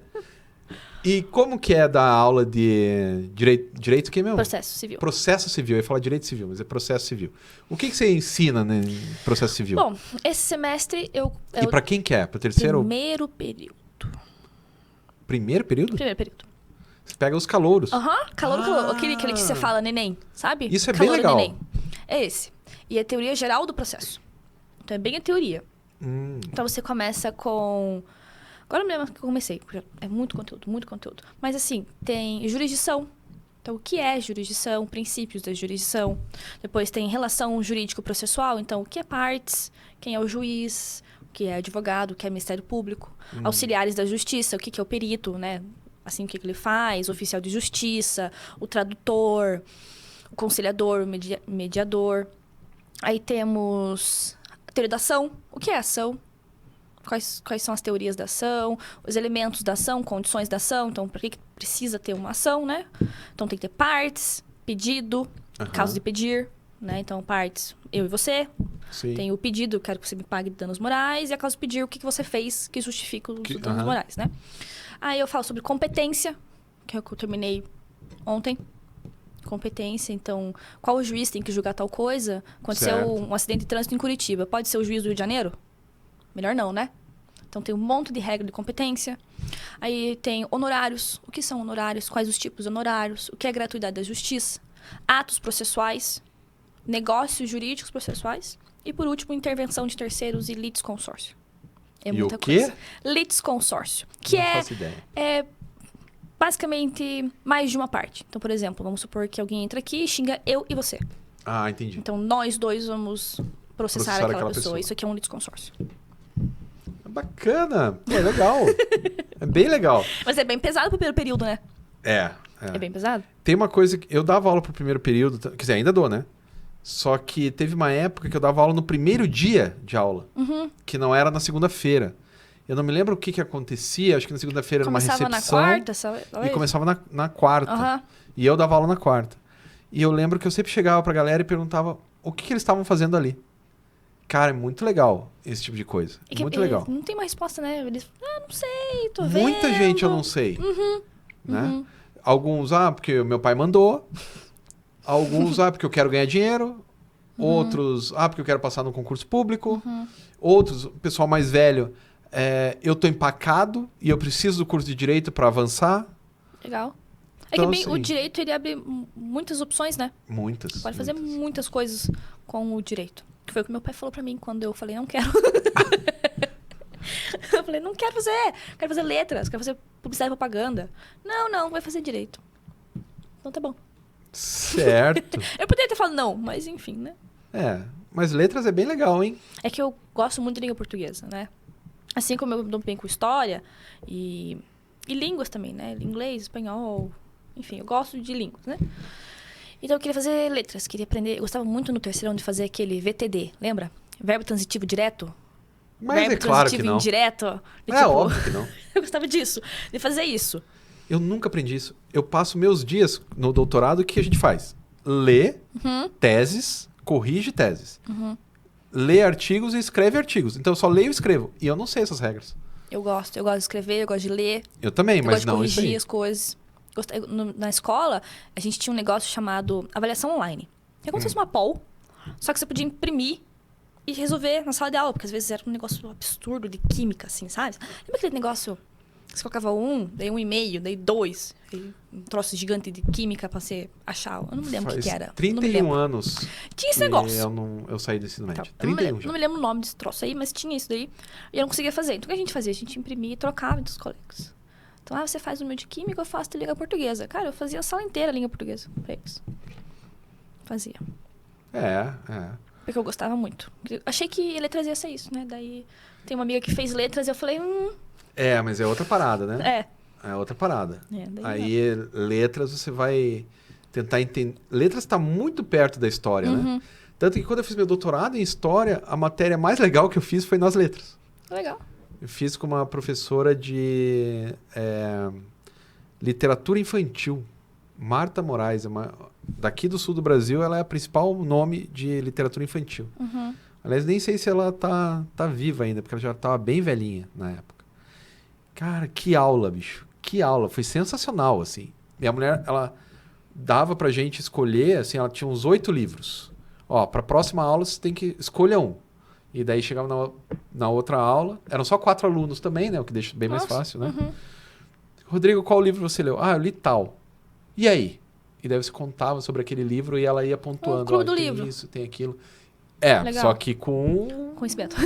S1: E como que é dar aula de direito que mesmo?
S2: Processo civil.
S1: Processo civil. Eu ia falar direito civil, mas é processo civil. O que você ensina em processo civil?
S2: Bom, esse semestre
S1: E para quem que é? Para terceiro?
S2: Primeiro período.
S1: Primeiro período?
S2: Primeiro período.
S1: Você pega os calouros.
S2: Calouro. Aquele que você fala neném, sabe?
S1: Isso é
S2: Calouro,
S1: bem legal.
S2: Neném. É esse. E é teoria geral do processo. Então é bem a teoria. Então você começa com... Agora eu me lembro que eu comecei, porque é muito conteúdo, muito conteúdo. Mas assim, tem jurisdição. Então, o que é jurisdição? Princípios da jurisdição. Depois tem relação jurídico-processual. Então, o que é partes? Quem é o juiz? O que é advogado? O que é Ministério Público? Auxiliares da justiça. O que é o perito, né? Assim, o que ele faz? O oficial de justiça. O tradutor. O conciliador. O mediador. Aí temos a teoria da ação. O que é ação? Quais são as teorias da ação, os elementos da ação, condições da ação. Então, por que precisa ter uma ação, né? Então, tem que ter partes, pedido, causa de pedir, né? Então, partes, eu e você.
S1: Sim.
S2: Tem o pedido, quero que você me pague danos morais. E a causa de pedir, o que você fez que justifica os danos morais, né? Aí eu falo sobre competência, que é o que eu terminei ontem. Competência, então, qual juiz tem que julgar tal coisa? Aconteceu um acidente de trânsito em Curitiba. Pode ser o juiz do Rio de Janeiro? Melhor não, né? Então, tem um monte de regra de competência. Aí tem honorários. O que são honorários? Quais os tipos de honorários? O que é gratuidade da justiça? Atos processuais. Negócios jurídicos processuais. E, por último, intervenção de terceiros e litisconsórcio. É muita coisa. Litisconsórcio. Que
S1: não faço ideia.
S2: É basicamente mais de uma parte. Então, por exemplo, vamos supor que alguém entra aqui e xinga eu e você.
S1: Ah, entendi.
S2: Então, nós dois vamos processar aquela pessoa. Isso aqui é um litisconsórcio.
S1: Bacana. Pô, é legal. É bem legal.
S2: Mas é bem pesado pro primeiro período, né?
S1: É
S2: bem pesado?
S1: Tem uma coisa que eu dava aula pro primeiro período, quer dizer, ainda dou, né? Só que teve uma época que eu dava aula no primeiro dia de aula, que não era na segunda-feira. Eu não me lembro o que acontecia, acho que na segunda-feira era uma recepção.
S2: Começava na quarta, sabe?
S1: E começava na quarta. E eu dava aula na quarta. E eu lembro que eu sempre chegava pra galera e perguntava o que eles estavam fazendo ali. Cara, é muito legal esse tipo de coisa. Muito legal.
S2: Não tem uma resposta, né? Eles, não sei, tô vendo.
S1: Muita gente eu não sei. Né? Alguns, porque o meu pai mandou. Alguns, porque eu quero ganhar dinheiro. Outros, porque eu quero passar no concurso público. Outros, o pessoal mais velho, eu tô empacado e eu preciso do curso de Direito para avançar.
S2: Legal.
S1: Então,
S2: o direito, ele abre muitas opções, né?
S1: Muitas.
S2: Pode fazer muitas coisas com o direito. Que foi o que meu pai falou pra mim quando eu falei, não quero. Eu falei, não quero fazer. Quero fazer letras, quero fazer publicidade e propaganda. Não, vai fazer direito. Então tá bom.
S1: Certo.
S2: Eu poderia ter falado não, mas enfim, né?
S1: Mas letras é bem legal, hein?
S2: É que eu gosto muito de língua portuguesa, né? Assim como eu dou bem com história e línguas também, né? Inglês, espanhol, enfim, eu gosto de línguas, né? Então eu queria fazer letras, queria aprender. Eu gostava muito no terceirão de fazer aquele VTD, lembra? Verbo transitivo direto.
S1: Mas
S2: verbo
S1: é claro que
S2: transitivo
S1: não.
S2: indireto.
S1: Óbvio que não.
S2: Eu gostava disso, de fazer isso.
S1: Eu nunca aprendi isso. Eu passo meus dias no doutorado, o que a gente faz? Lê teses, corrige teses. Lê artigos e escreve artigos. Então eu só leio e escrevo. E eu não sei essas regras.
S2: Eu gosto de escrever, eu gosto de ler.
S1: Eu também, mas não
S2: isso aí. Eu gosto de corrigir
S1: aí.
S2: as coisas. Na escola, a gente tinha um negócio chamado avaliação online. É como se fosse uma poll, só que você podia imprimir e resolver na sala de aula, porque às vezes era um negócio absurdo de química, assim, sabe? Lembra aquele negócio, você colocava daí 1,5, daí 2, um troço gigante de química pra você achar? Eu não me lembro o que era.
S1: 31 anos.
S2: Tinha esse negócio.
S1: Eu saí desse médio.
S2: Tá.
S1: 31 já.
S2: Não me lembro o nome desse troço aí, mas tinha isso daí. E eu não conseguia fazer. Então o que a gente fazia? A gente imprimia e trocava entre os colegas. Então, você faz o meu de química, eu faço de língua portuguesa. Cara, eu fazia a sala inteira língua portuguesa pra eles. Fazia. Porque eu gostava muito. Eu achei que letras ia ser isso, né? Daí tem uma amiga que fez letras e eu falei,
S1: mas é outra parada, né? É outra parada. Aí, letras, você vai tentar entender. Letras está muito perto da história, né? Tanto que quando eu fiz meu doutorado em história, a matéria mais legal que eu fiz foi nas letras.
S2: Legal.
S1: Eu fiz com uma professora de literatura infantil. Marta Moraes, daqui do sul do Brasil, ela é a principal nome de literatura infantil.
S2: Uhum.
S1: Aliás, nem sei se ela tá viva ainda, porque ela já estava bem velhinha na época. Cara, que aula, bicho. Que aula. Foi sensacional, assim. Minha mulher, ela dava pra gente escolher, assim, ela tinha uns 8 livros. Ó, pra próxima aula você tem que escolher um. E daí chegava na outra aula. Eram só 4 alunos também, né? O que deixa bem mais fácil, né?
S2: Uhum.
S1: Rodrigo, qual livro você leu? Ah, eu li tal. E aí? E daí você contava sobre aquele livro e ela ia pontuando.
S2: Clube do
S1: tem
S2: livro.
S1: isso, tem aquilo. É,
S2: Legal.
S1: só que com...
S2: Conhecimento.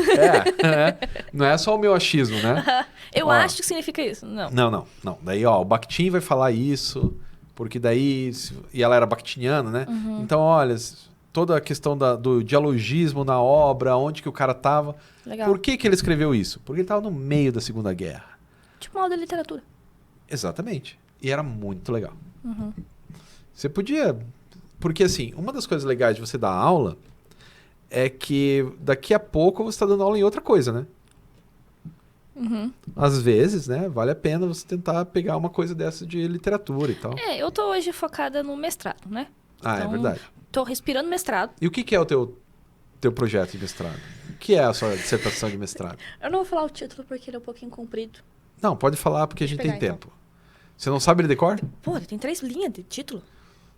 S1: Não é só o meu achismo, né?
S2: Eu acho que significa isso. Não.
S1: Não. Daí, ó, o Bakhtin vai falar isso, porque daí... E ela era bakhtiniana, né?
S2: Uhum.
S1: Então, olha, toda a questão do dialogismo na obra, onde que o cara tava.
S2: Legal.
S1: Por que ele escreveu isso? Porque ele tava no meio da Segunda Guerra.
S2: Tipo uma aula de literatura.
S1: Exatamente. E era muito legal.
S2: Uhum.
S1: Você podia... Porque, assim, uma das coisas legais de você dar aula é que daqui a pouco você está dando aula em outra coisa, né?
S2: Uhum.
S1: Às vezes, né? Vale a pena você tentar pegar uma coisa dessa de literatura e tal.
S2: Eu tô hoje focada no mestrado, né?
S1: Ah,
S2: Então,
S1: é verdade.
S2: Tô respirando mestrado.
S1: E o que é o teu projeto de mestrado? O que é a sua dissertação de mestrado?
S2: Eu não vou falar o título porque ele é um pouquinho comprido.
S1: Não, pode falar porque
S2: Deixa
S1: a
S2: eu
S1: gente tem
S2: pegar,
S1: tempo. Você não sabe ele de cor?
S2: Pô, tem 3 linhas de título.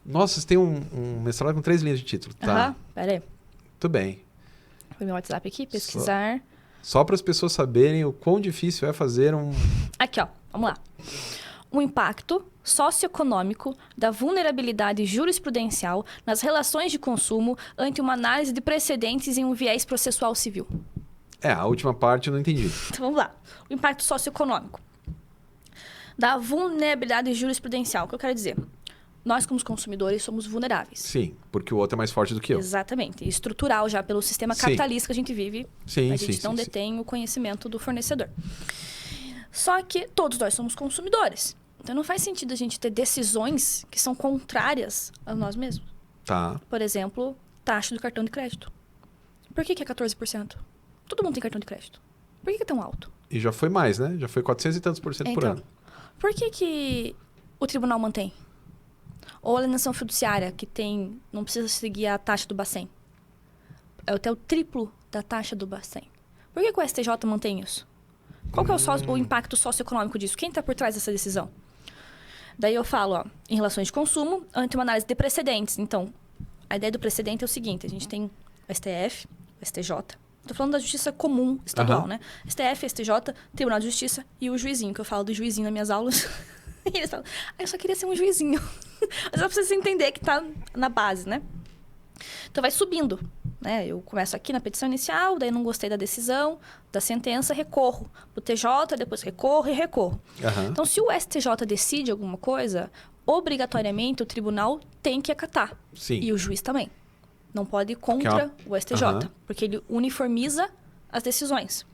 S1: Nossa, você tem um mestrado com 3 linhas de título. Tá,
S2: Aham, pera aí.
S1: tudo bem.
S2: Foi meu WhatsApp aqui, pesquisar.
S1: Só para as pessoas saberem o quão difícil é fazer um...
S2: Aqui, ó, vamos lá. O impacto socioeconômico da vulnerabilidade jurisprudencial nas relações de consumo ante uma análise de precedentes em um viés processual civil.
S1: A última parte eu não entendi.
S2: Então vamos lá. O impacto socioeconômico da vulnerabilidade jurisprudencial. O que eu quero dizer? Nós, como consumidores, somos vulneráveis.
S1: Sim, porque o outro é mais forte do que eu.
S2: Exatamente. Estrutural já pelo sistema
S1: Sim.
S2: capitalista que a gente vive.
S1: Sim,
S2: A gente não detém o conhecimento do fornecedor. Só que todos nós somos consumidores. Então não faz sentido a gente ter decisões que são contrárias a nós mesmos.
S1: Tá.
S2: Por exemplo, taxa do cartão de crédito. Por que é 14%? Todo mundo tem cartão de crédito. Por que é tão alto?
S1: E já foi mais, né? Já foi 400 e tantos por cento por ano.
S2: Por que o tribunal mantém? Ou a alienação fiduciária, que não precisa seguir a taxa do Bacen. É até o triplo da taxa do Bacen. Por que o STJ mantém isso? Qual que é o impacto socioeconômico disso? Quem está por trás dessa decisão? Daí eu falo, ó, em relações de consumo, ante uma análise de precedentes. Então, a ideia do precedente é o seguinte, a gente tem o STF, o STJ. Estou falando da justiça comum estadual, né? STF, STJ, Tribunal de Justiça e o juizinho, que eu falo do juizinho nas minhas aulas. E eles falam, eu só queria ser um juizinho. Mas eu preciso entender que está na base, né? Então vai subindo, né? Eu começo aqui na petição inicial, daí não gostei da decisão, da sentença, recorro pro TJ, depois recorro e recorro.
S1: Uhum.
S2: Então, se o STJ decide alguma coisa, obrigatoriamente o tribunal tem que acatar.
S1: Sim.
S2: E o juiz também. Não pode ir contra o STJ, porque ele uniformiza as decisões.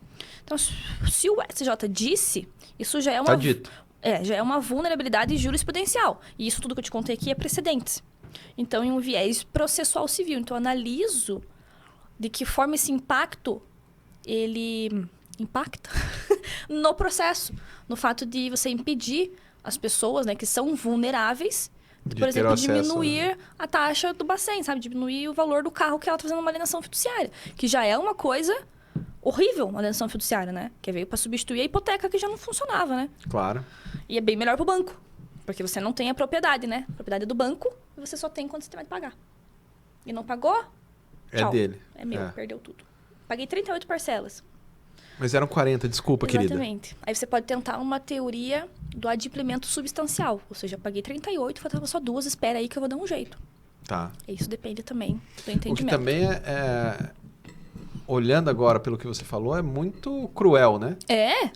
S2: Então, se o STJ disse, isso já é uma...
S1: Tá dito.
S2: Já é uma vulnerabilidade jurisprudencial. E isso tudo que eu te contei aqui é precedentes. Então, em um viés processual civil. Então, eu analiso de que forma esse impacto, ele impacta no processo. No fato de você impedir as pessoas, né, que são vulneráveis, de, por exemplo, diminuir a taxa do Bacen, sabe? Diminuir o valor do carro que ela está fazendo uma alienação fiduciária. Que já é uma coisa horrível, uma alienação fiduciária, né? Que veio para substituir a hipoteca que já não funcionava, né?
S1: Claro.
S2: E é bem melhor para o banco. Porque você não tem a propriedade, né? A propriedade é do banco e você só tem quando você vai pagar. E não pagou?
S1: É dele.
S2: É meu, perdeu tudo. Paguei 38 parcelas.
S1: Mas eram 40, desculpa, querida.
S2: Exatamente. Aí você pode tentar uma teoria do adimplemento substancial. Ou seja, paguei 38, faltava só 2, espera aí que eu vou dar um jeito.
S1: Tá.
S2: Isso depende também do entendimento.
S1: O que também olhando agora pelo que você falou, é muito cruel, né?
S2: É?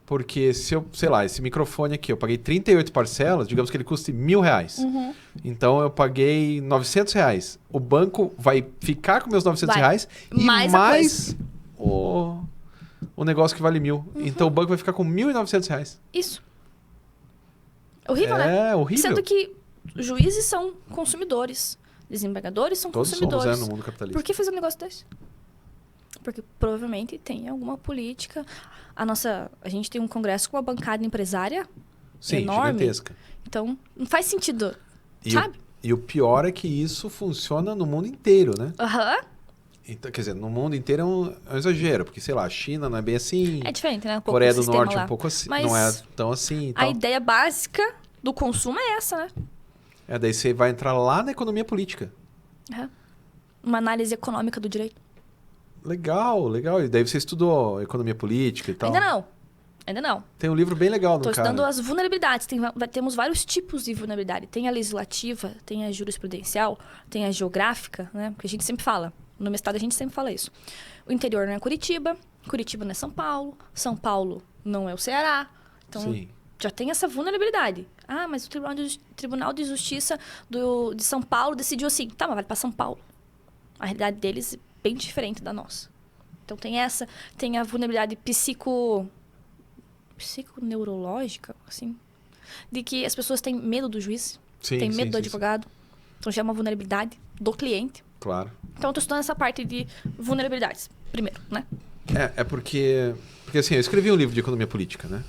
S1: Porque se eu, sei lá, esse microfone aqui, eu paguei 38 parcelas, digamos que ele custe R$1.000.
S2: Uhum.
S1: Então eu paguei R$900. O banco vai ficar com meus R$900 e mais o negócio que vale 1.000. Então o banco vai ficar com R$1.900.
S2: Isso. Horrível, né?
S1: É horrível.
S2: Sendo que juízes são consumidores, desembargadores são
S1: Todos
S2: consumidores.
S1: somos, no mundo capitalista.
S2: Por que fazer um negócio desse? Porque provavelmente tem alguma política. A gente tem um congresso com uma bancada empresária enorme.
S1: Gigantesca.
S2: Então, não faz sentido sabe?
S1: E o pior é que isso funciona no mundo inteiro, né?
S2: Aham.
S1: Então, quer dizer, no mundo inteiro é um exagero, porque, sei lá, a China não é bem assim,
S2: É diferente, né? Um pouco
S1: Coreia
S2: o
S1: do
S2: sistema
S1: Norte
S2: lá.
S1: um pouco assim,
S2: Mas
S1: não é tão assim e
S2: a
S1: tal.
S2: ideia básica do consumo é essa, né?
S1: Daí você vai entrar lá na economia política.
S2: Aham. Uma análise econômica do direito.
S1: Legal, legal. E daí você estudou economia política e tal.
S2: Ainda não.
S1: Tem um livro bem legal do
S2: Estou estudando
S1: cara.
S2: as vulnerabilidades. Temos vários tipos de vulnerabilidade. Tem a legislativa, tem a jurisprudencial, tem a geográfica, né? Porque a gente sempre fala. No mestrado a gente sempre fala isso. O interior não é Curitiba, Curitiba não é São Paulo não é o Ceará. Então,
S1: Sim.
S2: já tem essa vulnerabilidade. Ah, mas o Tribunal de Justiça de São Paulo decidiu assim. Tá, mas vale para São Paulo. A realidade deles é bem diferente da nossa. Então, tem a vulnerabilidade psiconeurológica, assim, de que as pessoas têm medo do juiz, têm medo do advogado. Então, já é uma vulnerabilidade do cliente.
S1: Claro.
S2: Então, eu estou estudando essa parte de vulnerabilidades, primeiro, né?
S1: Porque assim, eu escrevi um livro de economia política, né?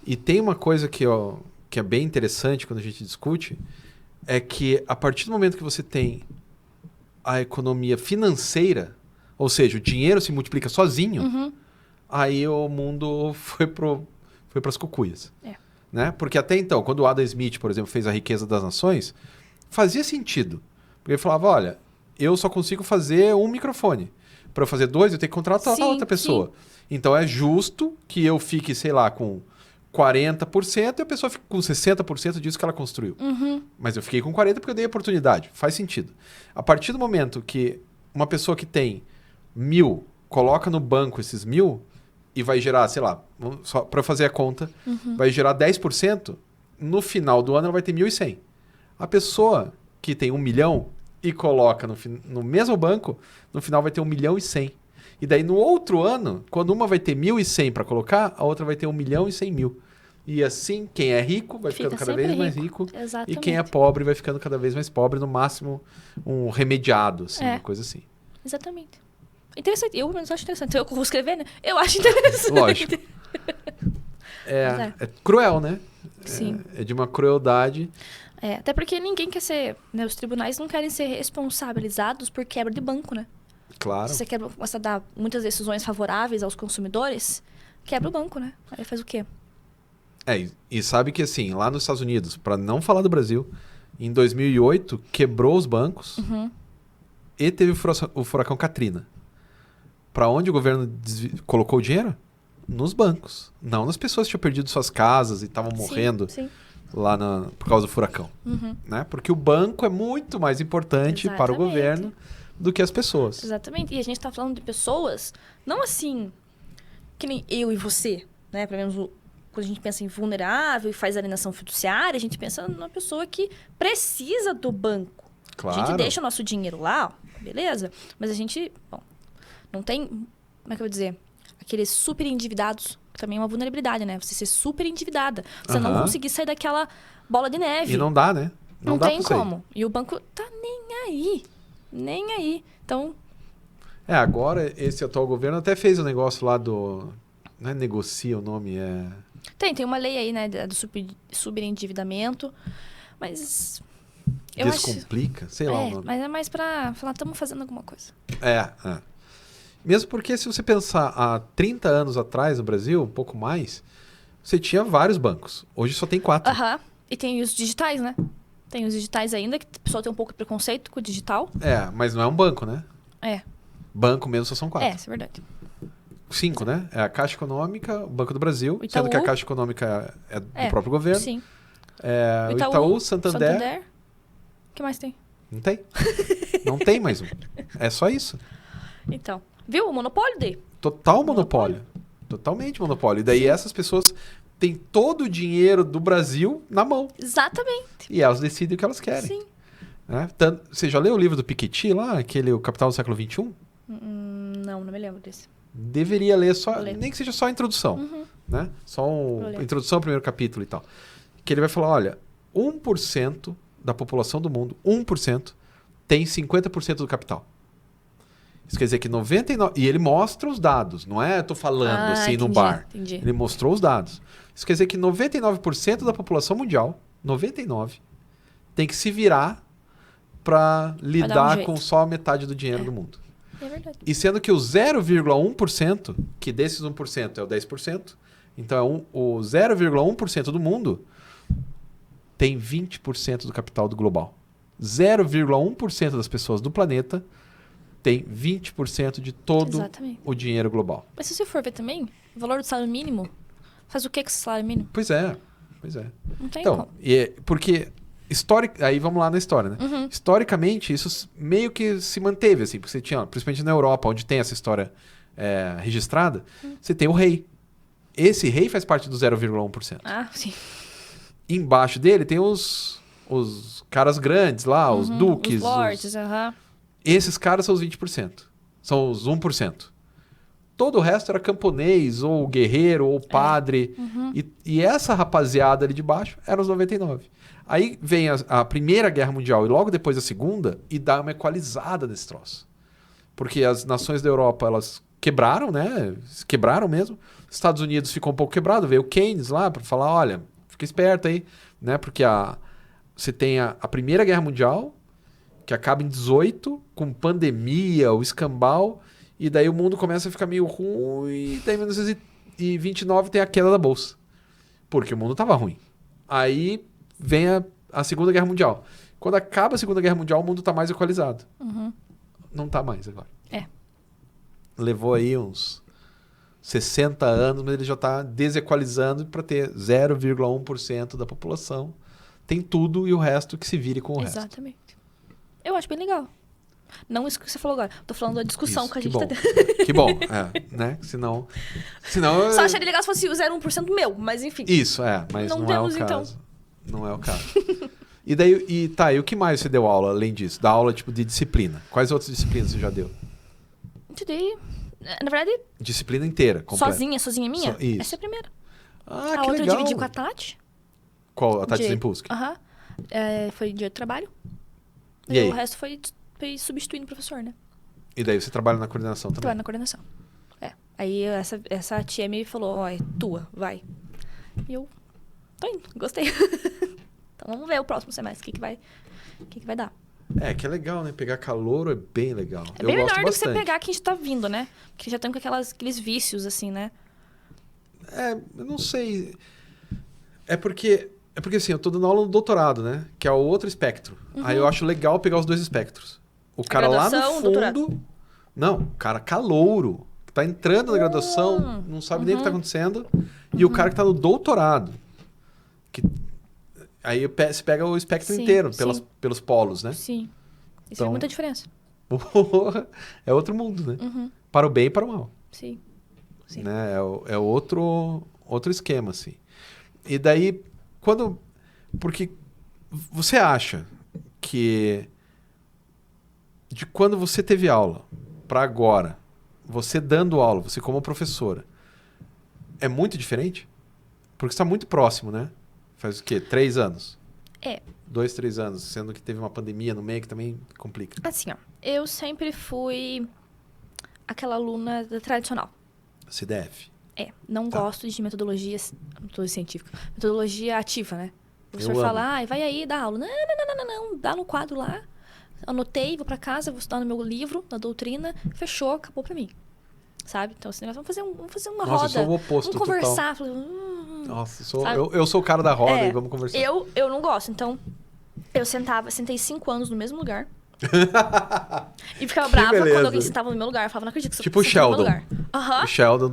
S1: E tem uma coisa que é bem interessante quando a gente discute, é que a partir do momento que você tem a economia financeira, ou seja, o dinheiro se multiplica sozinho, aí o mundo foi para as cucuias. Né? Porque até então, quando o Adam Smith, por exemplo, fez A Riqueza das Nações, fazia sentido. Porque ele falava, olha, eu só consigo fazer um microfone. Para eu fazer 2, eu tenho que contratar outra pessoa. Sim. Então é justo que eu fique, sei lá, com 40% e a pessoa fique com 60% disso que ela construiu. Mas eu fiquei com 40% porque eu dei oportunidade. Faz sentido. A partir do momento que uma pessoa que tem 1.000 coloca no banco esses 1.000 e vai gerar, sei lá, só para fazer a conta, vai gerar 10%, no final do ano ela vai ter 1.100. A pessoa que tem 1 milhão e coloca no mesmo banco, no final vai ter 1.100.000. E daí no outro ano, quando uma vai ter 1.100 para colocar, a outra vai ter 1.100.000. E assim, quem é rico vai ficando cada vez mais rico.
S2: Exatamente.
S1: E quem é pobre vai ficando cada vez mais pobre, no máximo um remediado, assim, uma coisa assim.
S2: Exatamente. Interessante. Eu acho interessante. Eu vou escrever, né? Eu acho interessante.
S1: Lógico. É cruel, né?
S2: Sim.
S1: É de uma crueldade.
S2: Até porque ninguém quer ser... Né, os tribunais não querem ser responsabilizados por quebra de banco, né?
S1: Claro.
S2: Se você começa a dar muitas decisões favoráveis aos consumidores, quebra o banco, né? Aí faz o quê?
S1: E sabe que assim, lá nos Estados Unidos, para não falar do Brasil, em 2008 quebrou os bancos e teve o furacão Katrina. Para onde o governo colocou o dinheiro? Nos bancos. Não nas pessoas que tinham perdido suas casas e estavam morrendo lá por causa do furacão. Né? Porque o banco é muito mais importante para o governo do que as pessoas.
S2: Exatamente. E a gente está falando de pessoas, não assim, que nem eu e você, né? Pelo menos quando a gente pensa em vulnerável e faz alienação fiduciária, a gente pensa numa pessoa que precisa do banco.
S1: Claro.
S2: A gente deixa o nosso dinheiro lá, beleza? Mas a gente, não tem, como é que eu vou dizer? Aqueles super endividados, que também é uma vulnerabilidade, né? Você ser super endividada. Você não conseguir sair daquela bola de neve.
S1: E não dá, né?
S2: Não tem como. E o banco tá nem aí. Nem aí. Então...
S1: agora esse atual governo até fez um negócio lá do... Não é negocia o nome,
S2: Tem uma lei aí, né, do superendividamento, mas...
S1: Descomplica, sei lá o nome.
S2: Mas é mais pra falar, estamos fazendo alguma coisa.
S1: Mesmo porque se você pensar há 30 anos atrás no Brasil, um pouco mais, você tinha vários bancos. Hoje só tem 4.
S2: E tem os digitais, né? Tem os digitais ainda, que o pessoal tem um pouco de preconceito com o digital.
S1: Mas não é um banco, né? Banco mesmo só são 4.
S2: Isso é verdade.
S1: 5, né? É a Caixa Econômica, o Banco do Brasil,
S2: Itaú,
S1: sendo que a Caixa Econômica é do próprio governo.
S2: Sim.
S1: O Itaú, Santander.
S2: O que mais tem?
S1: Não tem. Não tem mais um. É só isso.
S2: Então, viu? O monopólio daí.
S1: Total monopólio. Totalmente monopólio. E daí essas pessoas têm todo o dinheiro do Brasil na mão.
S2: Exatamente.
S1: E elas decidem o que elas querem.
S2: Sim.
S1: Né? Você já leu o livro do Piketty lá, O Capital do Século XXI?
S2: Não me lembro desse.
S1: Deveria ler nem que seja só a introdução. Né? Só a introdução ao primeiro capítulo e tal. Que ele vai falar, olha, 1% da população do mundo, 1%, tem 50% do capital. Isso quer dizer que 99%... E ele mostra os dados, não é? Eu tô falando assim no bar.
S2: Entendi.
S1: Ele mostrou os dados. Isso quer dizer que 99% da população mundial, 99%, tem que se virar para lidar
S2: jeito.
S1: com só metade do dinheiro do mundo.
S2: É verdade.
S1: E sendo que o 0,1%, que desses 1% é o 10%, então o 0,1% do mundo tem 20% do capital do global. 0,1% das pessoas do planeta tem 20% de todo
S2: Exatamente.
S1: o dinheiro global.
S2: Mas se você for ver também, o valor do salário mínimo, faz o que com esse salário mínimo?
S1: Pois é.
S2: Não tem
S1: Então,
S2: como.
S1: porque aí vamos lá na história, né?
S2: Uhum.
S1: Historicamente, isso meio que se manteve, assim, porque você tinha, principalmente na Europa, onde tem essa história registrada, você tem o rei. Esse rei faz parte do 0,1%.
S2: Ah, sim.
S1: Embaixo dele tem os caras grandes lá, os duques.
S2: Os lords, aham.
S1: Esses caras são os 20%. São os 1%. Todo o resto era camponês, ou guerreiro, ou padre. E essa rapaziada ali de baixo eram os 99%. Aí vem a Primeira Guerra Mundial e logo depois a Segunda e dá uma equalizada nesse troço. Porque as nações da Europa, elas quebraram, né? Quebraram mesmo. Estados Unidos ficou um pouco quebrado. Veio o Keynes lá para falar, olha, fica esperto aí, né? Porque você tem a Primeira Guerra Mundial, que acaba em 18, com pandemia, o escambau, e daí o mundo começa a ficar meio ruim, e daí em 1929 tem a queda da Bolsa. Porque o mundo estava ruim. Aí vem a Segunda Guerra Mundial. Quando acaba a Segunda Guerra Mundial, o mundo está mais equalizado. Não está mais agora. Levou aí uns 60 anos, mas ele já está desequalizando para ter 0,1% da população. Tem tudo e o resto que se vire com o resto.
S2: Exatamente. Eu acho bem legal. Não isso que você falou agora. Tô falando da discussão
S1: Isso,
S2: que a
S1: que
S2: gente
S1: bom.
S2: tá tendo.
S1: Que bom, né? Senão
S2: Só acharia legal se fosse o 0,1% meu, mas enfim.
S1: Isso, mas
S2: Não
S1: não
S2: temos,
S1: é o caso. Não é o caso. E daí, e o que mais você deu aula além disso? Da aula tipo de disciplina. Quais outras disciplinas você já deu?
S2: Estudei. Na verdade,
S1: Disciplina inteira, completa.
S2: sozinha minha?
S1: Isso.
S2: Essa é a primeira.
S1: Ah,
S2: A
S1: que
S2: outra
S1: legal.
S2: eu dividi com a Tati.
S1: Qual? A Tati Zempulski?
S2: Aham. Foi dia de trabalho.
S1: E aí?
S2: O resto foi substituindo o professor, né?
S1: E daí você trabalha na coordenação também?
S2: Trabalho na coordenação. Aí essa tia me falou, ó, é tua, vai. E eu tô indo, gostei. Então vamos ver o próximo semestre, o que vai dar.
S1: Que é legal, né? Pegar calouro é bem legal.
S2: É bem
S1: eu gosto
S2: melhor do que você
S1: bastante.
S2: pegar quem tá vindo, né? Porque já tem com aqueles vícios, assim, né?
S1: Eu não sei. É porque assim, eu tô dando aula no doutorado, né? Que é o outro espectro. Aí eu acho legal pegar os dois espectros. O cara lá no
S2: graduação,
S1: fundo...
S2: doutorado.
S1: Não, o cara calouro. Que tá entrando na graduação, não sabe nem o que tá acontecendo. E o cara que tá no doutorado. Aí você pega o espectro
S2: Sim,
S1: inteiro,
S2: sim.
S1: pelos polos, né?
S2: Sim. Isso
S1: Então-
S2: faz muita diferença.
S1: É outro mundo, né?
S2: Uhum.
S1: Para o bem e para o mal.
S2: Sim. Sim.
S1: Né? É outro esquema, assim. E daí, porque você acha que de quando você teve aula para agora, você dando aula, você como professora, é muito diferente? Porque está muito próximo, né? Faz o quê? 3 anos? 2, 3 anos, sendo que teve uma pandemia no meio que também complica.
S2: Assim, ó. Eu sempre fui aquela aluna tradicional.
S1: CDF.
S2: Não
S1: Tá.
S2: gosto de metodologia científica. Metodologia ativa, né? O professor
S1: Eu
S2: fala, vai aí, dá aula. Não, dá no quadro lá. Anotei, vou pra casa, vou estudar no meu livro, na doutrina. Fechou, acabou pra mim. Sabe? Então, esse negócio, vamos fazer uma
S1: Nossa, eu
S2: roda.
S1: sou o oposto
S2: Vamos
S1: total.
S2: conversar. Falei,
S1: Nossa,
S2: Sabe?
S1: eu sou o cara da roda e vamos conversar.
S2: Eu não gosto. Então, eu sentei 5 anos no mesmo lugar. E ficava brava
S1: beleza.
S2: quando alguém sentava no meu lugar. Eu falava, não acredito que você
S1: Tipo o
S2: sentou no meu
S1: Sheldon.
S2: lugar. Aham.
S1: O Sheldon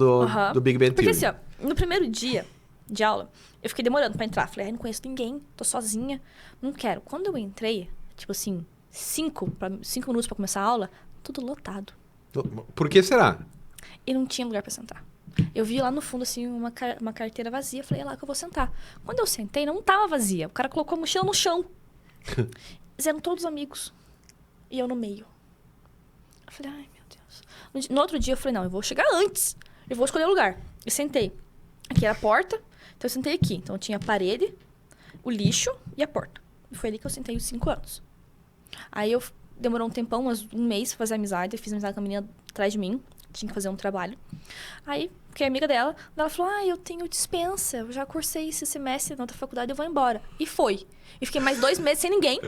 S1: do Big Bang
S2: Porque
S1: Theory.
S2: assim, ó, no primeiro dia de aula, eu fiquei demorando pra entrar. Falei, não conheço ninguém, tô sozinha, não quero. Quando eu entrei, tipo assim, 5 minutos pra começar a aula, tudo lotado.
S1: Por que será?
S2: E não tinha lugar pra sentar. Eu vi lá no fundo, assim, uma carteira vazia. Falei, é lá que eu vou sentar. Quando eu sentei, não tava vazia. O cara colocou a mochila no chão. Eles eram todos amigos. E eu no meio. Eu falei, ai, meu Deus. No outro dia, eu falei, não, eu vou chegar antes. Eu vou escolher o lugar. E sentei. Aqui era a porta. Então, eu sentei aqui. Então, tinha a parede, o lixo e a porta. E foi ali que eu sentei os 5 anos. Aí, demorou um tempão, um mês, pra fazer amizade. Eu fiz amizade com a menina atrás de mim. tinha que fazer um trabalho. Aí, fiquei amiga dela, ela falou, eu tenho dispensa, eu já cursei esse semestre na outra faculdade, eu vou embora. E foi. E fiquei mais 2 meses sem ninguém.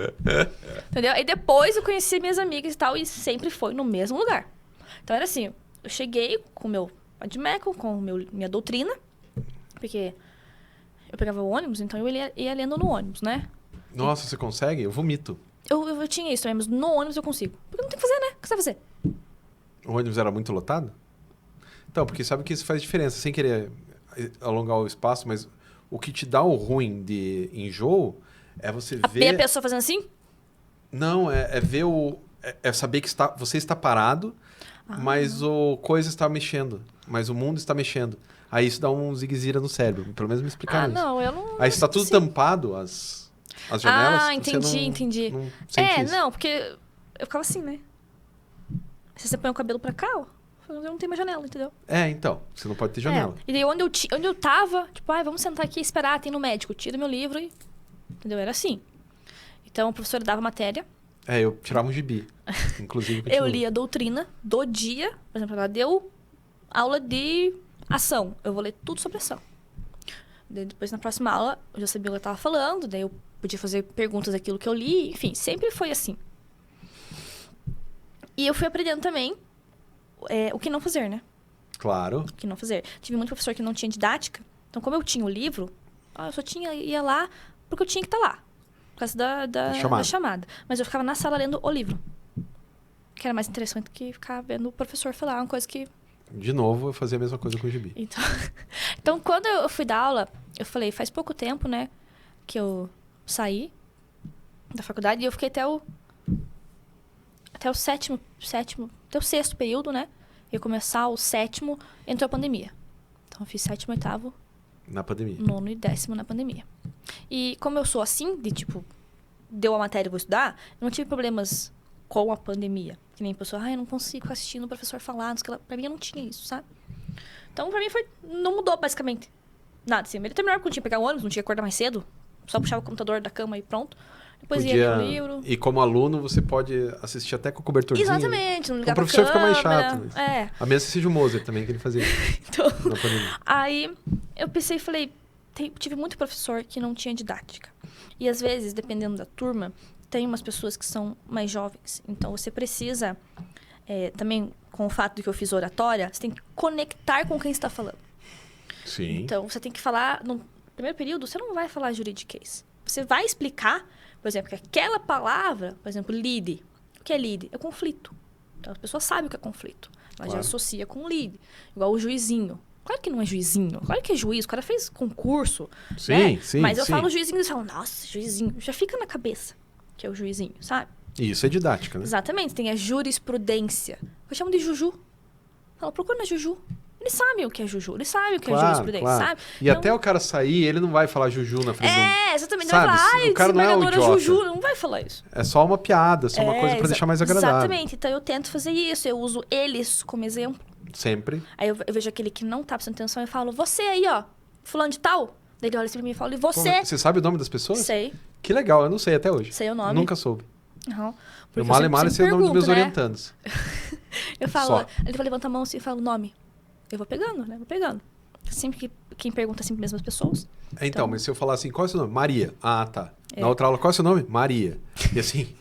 S2: Entendeu? Aí depois eu conheci minhas amigas e tal, e sempre foi no mesmo lugar. Então era assim, eu cheguei com o meu Admeco, com minha doutrina, porque eu pegava o ônibus, então eu ia lendo no ônibus, né?
S1: Nossa, você consegue? Eu vomito.
S2: Eu tinha isso também, mas no ônibus eu consigo. Porque não tem que fazer, né? O que você vai fazer?
S1: O ônibus era muito lotado? Então, porque sabe que isso faz diferença, sem querer alongar o espaço, mas o que te dá o ruim de enjoo é você ver...
S2: Ver a pessoa fazendo assim?
S1: Não, é ver o... É saber que você está parado, mas o coisa está mexendo. Mas o mundo está mexendo. Aí isso dá um zigue-zira no cérebro. Pelo menos me explicaram isso.
S2: Não, eu não...
S1: Aí está tudo tampado, as janelas.
S2: Entendi.
S1: Não sente isso.
S2: Não, porque eu ficava assim, né? Se você põe o cabelo pra cá, ó, eu não tenho mais janela, entendeu?
S1: Então, você não pode ter janela.
S2: E daí onde eu tava, tipo, vamos sentar aqui e esperar, tem no médico, tira meu livro e... Entendeu? Era assim. Então, o professor dava matéria.
S1: Eu tirava um gibi, inclusive.
S2: Eu lia a doutrina do dia. Por exemplo, ela deu aula de ação. Eu vou ler tudo sobre ação. Daí, depois, na próxima aula, eu já sabia o que ela estava falando. Daí, eu podia fazer perguntas daquilo que eu li. Enfim, sempre foi assim. E eu fui aprendendo também o que não fazer, né?
S1: Claro.
S2: O que não fazer. Tive muito professor que não tinha didática. Então, como eu tinha o livro, eu só ia lá porque eu tinha que estar lá. Por causa da chamada. Mas eu ficava na sala lendo o livro. Que era mais interessante que ficar vendo o professor falar uma coisa que...
S1: De novo, eu fazia a mesma coisa com o gibi.
S2: Então, quando eu fui dar aula, eu falei, faz pouco tempo, né, que eu saí da faculdade e eu fiquei até o sexto período, né? Eu começar o 7º, entrou a pandemia. Então, eu fiz 7º, 8º...
S1: Na pandemia.
S2: 9º e 10º na pandemia. E como eu sou assim, de tipo, deu a matéria e vou estudar, eu não tive problemas com a pandemia. Que nem pessoa, eu não consigo ficar assistindo o professor falar. Pra mim, eu não tinha isso, sabe? Então, pra mim, não mudou, basicamente. Nada, assim. Ele terminava quando tinha que pegar o ônibus, não tinha que acordar mais cedo. Só puxava o computador da cama e pronto. Depois ia ler o livro.
S1: E como aluno, você pode assistir até com o cobertorzinho.
S2: Exatamente, não ligar
S1: pra câmera. O professor fica mais chato.
S2: Mas...
S1: A menos que seja o Moser também, que ele fazia isso.
S2: Então, aí, eu pensei e falei... Tive muito professor que não tinha didática. E, às vezes, dependendo da turma, tem umas pessoas que são mais jovens. Então, você precisa... também, com o fato de que eu fiz oratória, você tem que conectar com quem está falando.
S1: Sim.
S2: Então, você tem que falar... No primeiro período, você não vai falar juridiquês. Você vai explicar, por exemplo, que aquela palavra, por exemplo, lead. O que é lead? É conflito. Então, a pessoa sabe o que é conflito. Ela já associa com lead. Igual o juizinho. Claro que não é juizinho. Claro que é juiz. O cara fez concurso.
S1: Sim,
S2: né?
S1: sim.
S2: Mas eu falo juizinho e eles falam, nossa, juizinho. Já fica na cabeça que é o juizinho, sabe?
S1: Isso é didática, né?
S2: Exatamente. Tem a jurisprudência. Eu chamo de Juju. Fala, procura na Juju. Eles sabem o que é Juju. Eles sabem o que é jurisprudência, sabe?
S1: E então, até o cara sair, ele não vai falar Juju na frente do...
S2: Exatamente.
S1: Sabe?
S2: Não vai falar,
S1: o cara não é o idiota.
S2: Juju. Não vai falar isso.
S1: É só uma piada, só uma coisa pra deixar mais agradável.
S2: Exatamente. Então, eu tento fazer isso. Eu uso eles como exemplo.
S1: Sempre.
S2: Aí eu vejo aquele que não tá prestando atenção e falo, você aí, ó, fulano de tal. Daí ele olha assim pra mim e fala, e você?
S1: Você sabe o nome das pessoas?
S2: Sei.
S1: Que legal, eu não sei até hoje.
S2: Sei o nome.
S1: Nunca soube.
S2: Uhum.
S1: Eu mal sei o nome dos meus orientandos.
S2: Eu falo, ele levanta a mão assim e fala o nome. Eu vou pegando, né? Vou pegando. Sempre que quem pergunta sempre as mesmas pessoas.
S1: Então, mas se eu falar assim, qual é o seu nome? Maria. Ah, tá. Na outra aula, qual é o seu nome? Maria. E assim,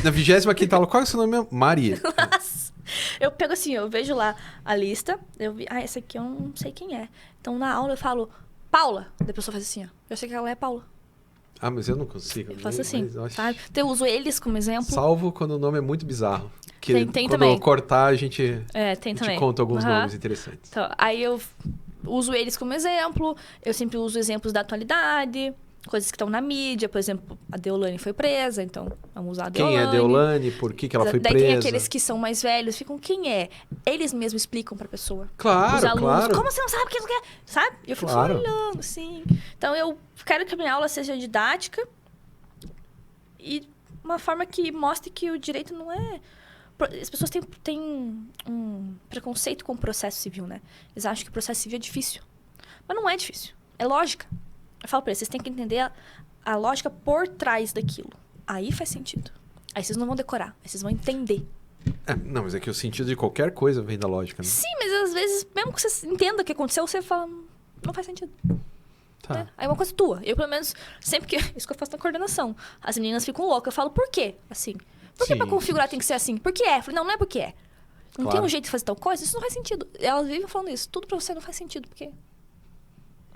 S1: na 25ª aula, qual é o seu nome? Maria.
S2: Nossa. Eu pego assim, eu vejo lá a lista, essa aqui eu não sei quem é. Então, na aula eu falo, Paula. Daí a pessoa faz assim, ó. Eu sei que ela é Paula.
S1: Ah, mas eu não consigo.
S2: Eu faço assim, sabe? Então, eu uso eles como exemplo.
S1: Salvo quando o nome é muito bizarro. Que
S2: tem
S1: quando
S2: também.
S1: eu cortar, a gente
S2: também.
S1: conta alguns nomes interessantes.
S2: Então, aí eu uso eles como exemplo. Eu sempre uso exemplos da atualidade. Coisas que estão na mídia. Por exemplo, a Deolane foi presa, então vamos usar a Deolane.
S1: Quem é Deolane? Por que ela foi presa?
S2: Daí tem aqueles que são mais velhos, ficam, quem é? Eles mesmos explicam pra pessoa.
S1: Claro,
S2: os alunos,
S1: claro.
S2: como você não sabe o que é? Sabe? E eu fico só olhando, assim. Então, eu quero que a minha aula seja didática e uma forma que mostre que o direito não é... As pessoas têm um preconceito com o processo civil, né? Eles acham que o processo civil é difícil. Mas não é difícil. É lógica. Eu falo pra eles, vocês têm que entender a lógica por trás daquilo. Aí faz sentido. Aí vocês não vão decorar, aí vocês vão entender.
S1: Não, mas é que o sentido de qualquer coisa vem da lógica, né?
S2: Sim, mas às vezes, mesmo que você entenda o que aconteceu, você fala, não faz sentido.
S1: Tá.
S2: Né? Aí é uma coisa tua. Eu, pelo menos, sempre que... Isso que eu faço na coordenação. As meninas ficam loucas. Eu falo, por quê? Assim. Por que
S1: Sim,
S2: pra configurar tem que ser assim? Por que é? Eu falei, não é porque é. Não
S1: Claro.
S2: tem um jeito de fazer tal coisa? Isso não faz sentido. Elas vivem falando isso. Tudo pra você não faz sentido, porque...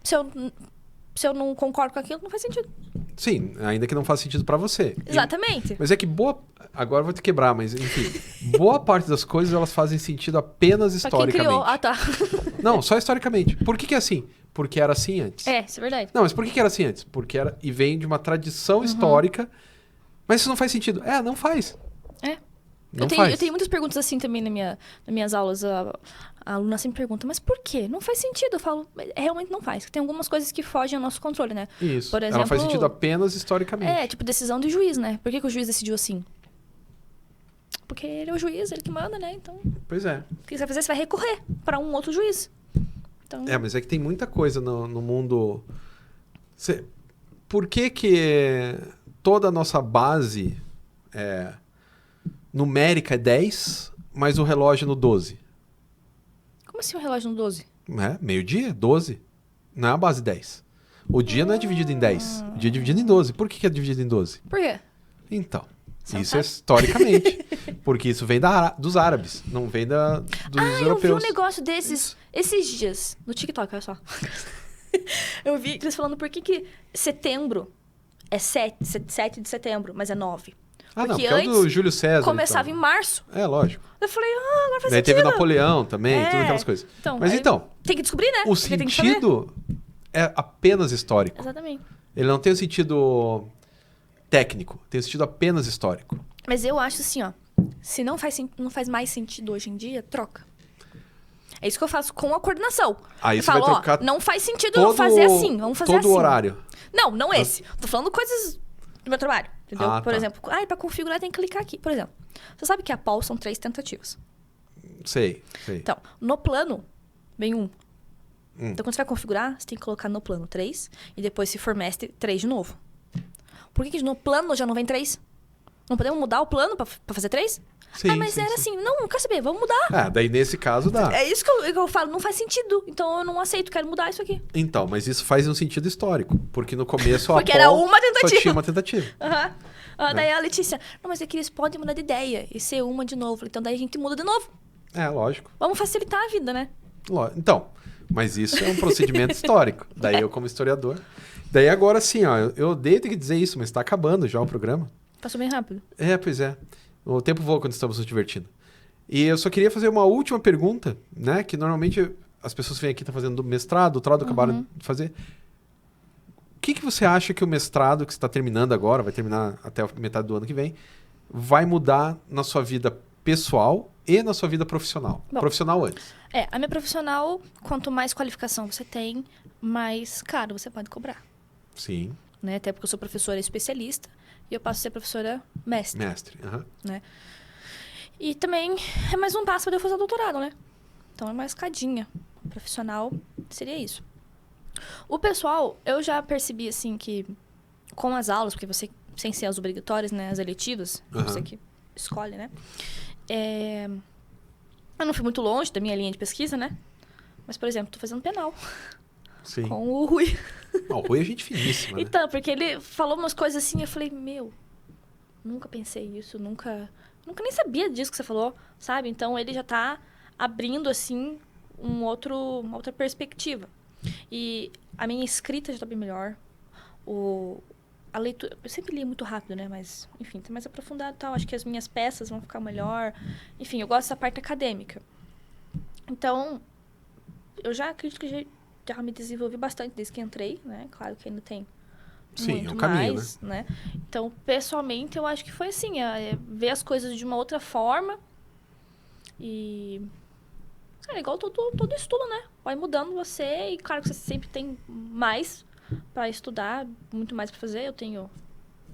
S2: Se eu não concordo com aquilo, não faz sentido.
S1: Sim, ainda que não faça sentido pra você.
S2: Exatamente.
S1: Mas é que Agora eu vou te quebrar, mas enfim. Boa parte das coisas elas fazem sentido apenas
S2: Pra quem
S1: historicamente.
S2: criou... Ah, tá.
S1: Não, só historicamente. Por que é assim? Porque era assim antes.
S2: Isso é verdade.
S1: Não, mas por que era assim antes? Porque era... E vem de uma tradição
S2: Uhum.
S1: histórica. Mas isso não faz sentido. Não faz. Não
S2: Eu
S1: faz.
S2: tenho muitas perguntas assim também nas minhas aulas. A aluna sempre pergunta, mas por quê? Não faz sentido. Eu falo, realmente não faz. Tem algumas coisas que fogem ao nosso controle, né?
S1: Isso.
S2: Por
S1: Ela
S2: exemplo,
S1: faz sentido apenas historicamente.
S2: tipo decisão de juiz, né? Por que o juiz decidiu assim? Porque ele é o juiz, ele que manda, né? Então,
S1: Pois é.
S2: o que você vai fazer? Você vai recorrer para um outro juiz. Então,
S1: Mas é que tem muita coisa no mundo... Por que toda a nossa base numérica é 10, mas o relógio é no 12?
S2: como assim o relógio no 12?
S1: Meio-dia, 12. Não é a base 10. O dia não é dividido em 10. O dia é dividido em 12. Por que é dividido em 12?
S2: Por quê?
S1: Então,
S2: Você não
S1: isso é
S2: sabe?
S1: historicamente. Porque isso vem dos árabes, não vem dos
S2: Eu vi um
S1: europeus.
S2: negócio desses esses dias no TikTok, olha só. Eu vi eles falando por que setembro é 7 de setembro, mas é 9.
S1: Não,
S2: Porque
S1: porque é o do
S2: antes
S1: Júlio César.
S2: começava em março.
S1: Lógico.
S2: Eu falei, agora faz
S1: Daí
S2: sentido.
S1: teve Napoleão também,
S2: É.
S1: todas aquelas coisas.
S2: Então,
S1: Mas
S2: aí
S1: então,
S2: tem que descobrir, né?
S1: o
S2: Porque tem que saber.
S1: sentido é apenas histórico.
S2: Exatamente.
S1: Ele não tem o sentido técnico, tem o sentido apenas histórico.
S2: Mas eu acho assim, ó. Se não faz mais sentido hoje em dia, troca. É isso que eu faço com a coordenação.
S1: Aí
S2: eu
S1: você
S2: falo,
S1: vai trocar
S2: não faz sentido fazer assim. Vamos fazer
S1: todo
S2: assim.
S1: o horário.
S2: Não esse. Tô falando coisas do meu trabalho. Entendeu? Por
S1: tá.
S2: exemplo, pra configurar tem que clicar aqui. Por exemplo, você sabe que a PAU são 3 tentativas.
S1: Sei.
S2: Então, no plano, vem 1.
S1: Hum.
S2: Então, quando você vai configurar, você tem que colocar no plano 3. E depois, se for mestre, 3 de novo. Por que no plano já não vem 3? Não podemos mudar o plano pra fazer 3?
S1: Sim,
S2: mas
S1: sim,
S2: era
S1: sim.
S2: assim. Não quero saber, vamos mudar.
S1: Daí nesse caso dá.
S2: É isso que eu falo, não faz sentido. Então, eu não aceito, quero mudar isso aqui.
S1: Então, mas isso faz um sentido histórico. Porque no começo a
S2: Porque era
S1: Apol
S2: uma tentativa.
S1: só tinha uma tentativa.
S2: Aham. Daí a Letícia, não, mas é que eles podem mudar de ideia e ser uma de novo. Então, daí a gente muda de novo.
S1: Lógico.
S2: Vamos facilitar a vida, né?
S1: Então, mas isso é um procedimento histórico. Daí eu como historiador. Daí agora sim, ó, eu odeio ter que dizer isso, mas está acabando já o programa.
S2: Passou bem rápido.
S1: Pois é. O tempo voa quando estamos nos divertindo. E eu só queria fazer uma última pergunta, né? Que normalmente as pessoas vêm aqui, estão fazendo mestrado, doutorado, acabaram de fazer. O que você acha que o mestrado, que você está terminando agora, vai terminar até a metade do ano que vem, vai mudar na sua vida pessoal e na sua vida profissional?
S2: Bom,
S1: profissional antes.
S2: A minha profissional, quanto mais qualificação você tem, mais caro você pode cobrar.
S1: Sim.
S2: Né? Até porque eu sou professora especialista e eu passo a ser professora mestre.
S1: Mestre. Aham.
S2: Né? E também é mais um passo para eu fazer doutorado, né? Então é uma escadinha. Profissional seria isso. O pessoal, eu já percebi assim que com as aulas, porque você, sem ser as obrigatórias, né? As eletivas, você que escolhe, né? Eu não fui muito longe da minha linha de pesquisa, né? Mas, por exemplo, tô fazendo penal.
S1: Sim.
S2: Com o Rui.
S1: O Rui é gente finíssima, né?
S2: Então, porque ele falou umas coisas assim, eu falei, nunca pensei isso, nunca nem sabia disso que você falou, sabe? Então, ele já tá abrindo, assim, uma outra perspectiva. E a minha escrita já tá bem melhor. A leitura, eu sempre li muito rápido, né? Mas, enfim, tá mais aprofundado e tal. Acho que as minhas peças vão ficar melhor. Enfim, eu gosto dessa parte acadêmica. Então, eu já acredito que já me desenvolvi bastante desde que entrei, né? Claro que ainda tem muito
S1: é um caminho,
S2: mais, né? Então, pessoalmente, eu acho que foi assim, ver as coisas de uma outra forma e... Cara, igual todo estudo, né? Vai mudando você e, claro, que você sempre tem mais para estudar, muito mais para fazer.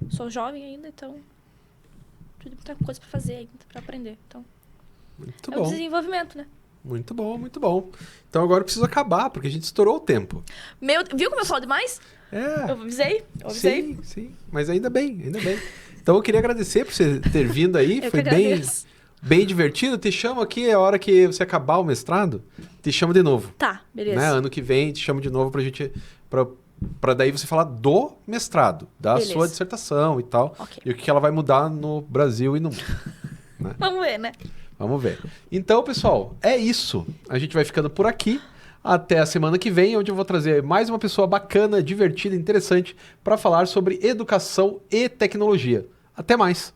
S2: Sou jovem ainda, então tem muita coisa para fazer ainda, para aprender. Então,
S1: Muito
S2: o
S1: bom.
S2: desenvolvimento, né?
S1: Muito bom, muito bom. Então agora eu preciso acabar, porque a gente estourou o tempo.
S2: Viu como eu falo demais? Eu avisei?
S1: Sim. Mas ainda bem. Então eu queria agradecer por você ter vindo aí.
S2: Eu
S1: Foi
S2: que
S1: bem...
S2: agradeço.
S1: bem divertido, te chamo aqui a hora que você acabar o mestrado, te chamo de novo.
S2: Tá, beleza.
S1: Né? Ano que vem, te chamo de novo pra gente... Pra daí você falar do mestrado, da
S2: Beleza.
S1: sua dissertação e tal.
S2: Ok.
S1: E o que ela vai mudar no Brasil e no mundo. Né?
S2: Vamos ver, né?
S1: Vamos ver. Então, pessoal, é isso. A gente vai ficando por aqui. Até a semana que vem, onde eu vou trazer mais uma pessoa bacana, divertida, interessante para falar sobre educação e tecnologia. Até mais!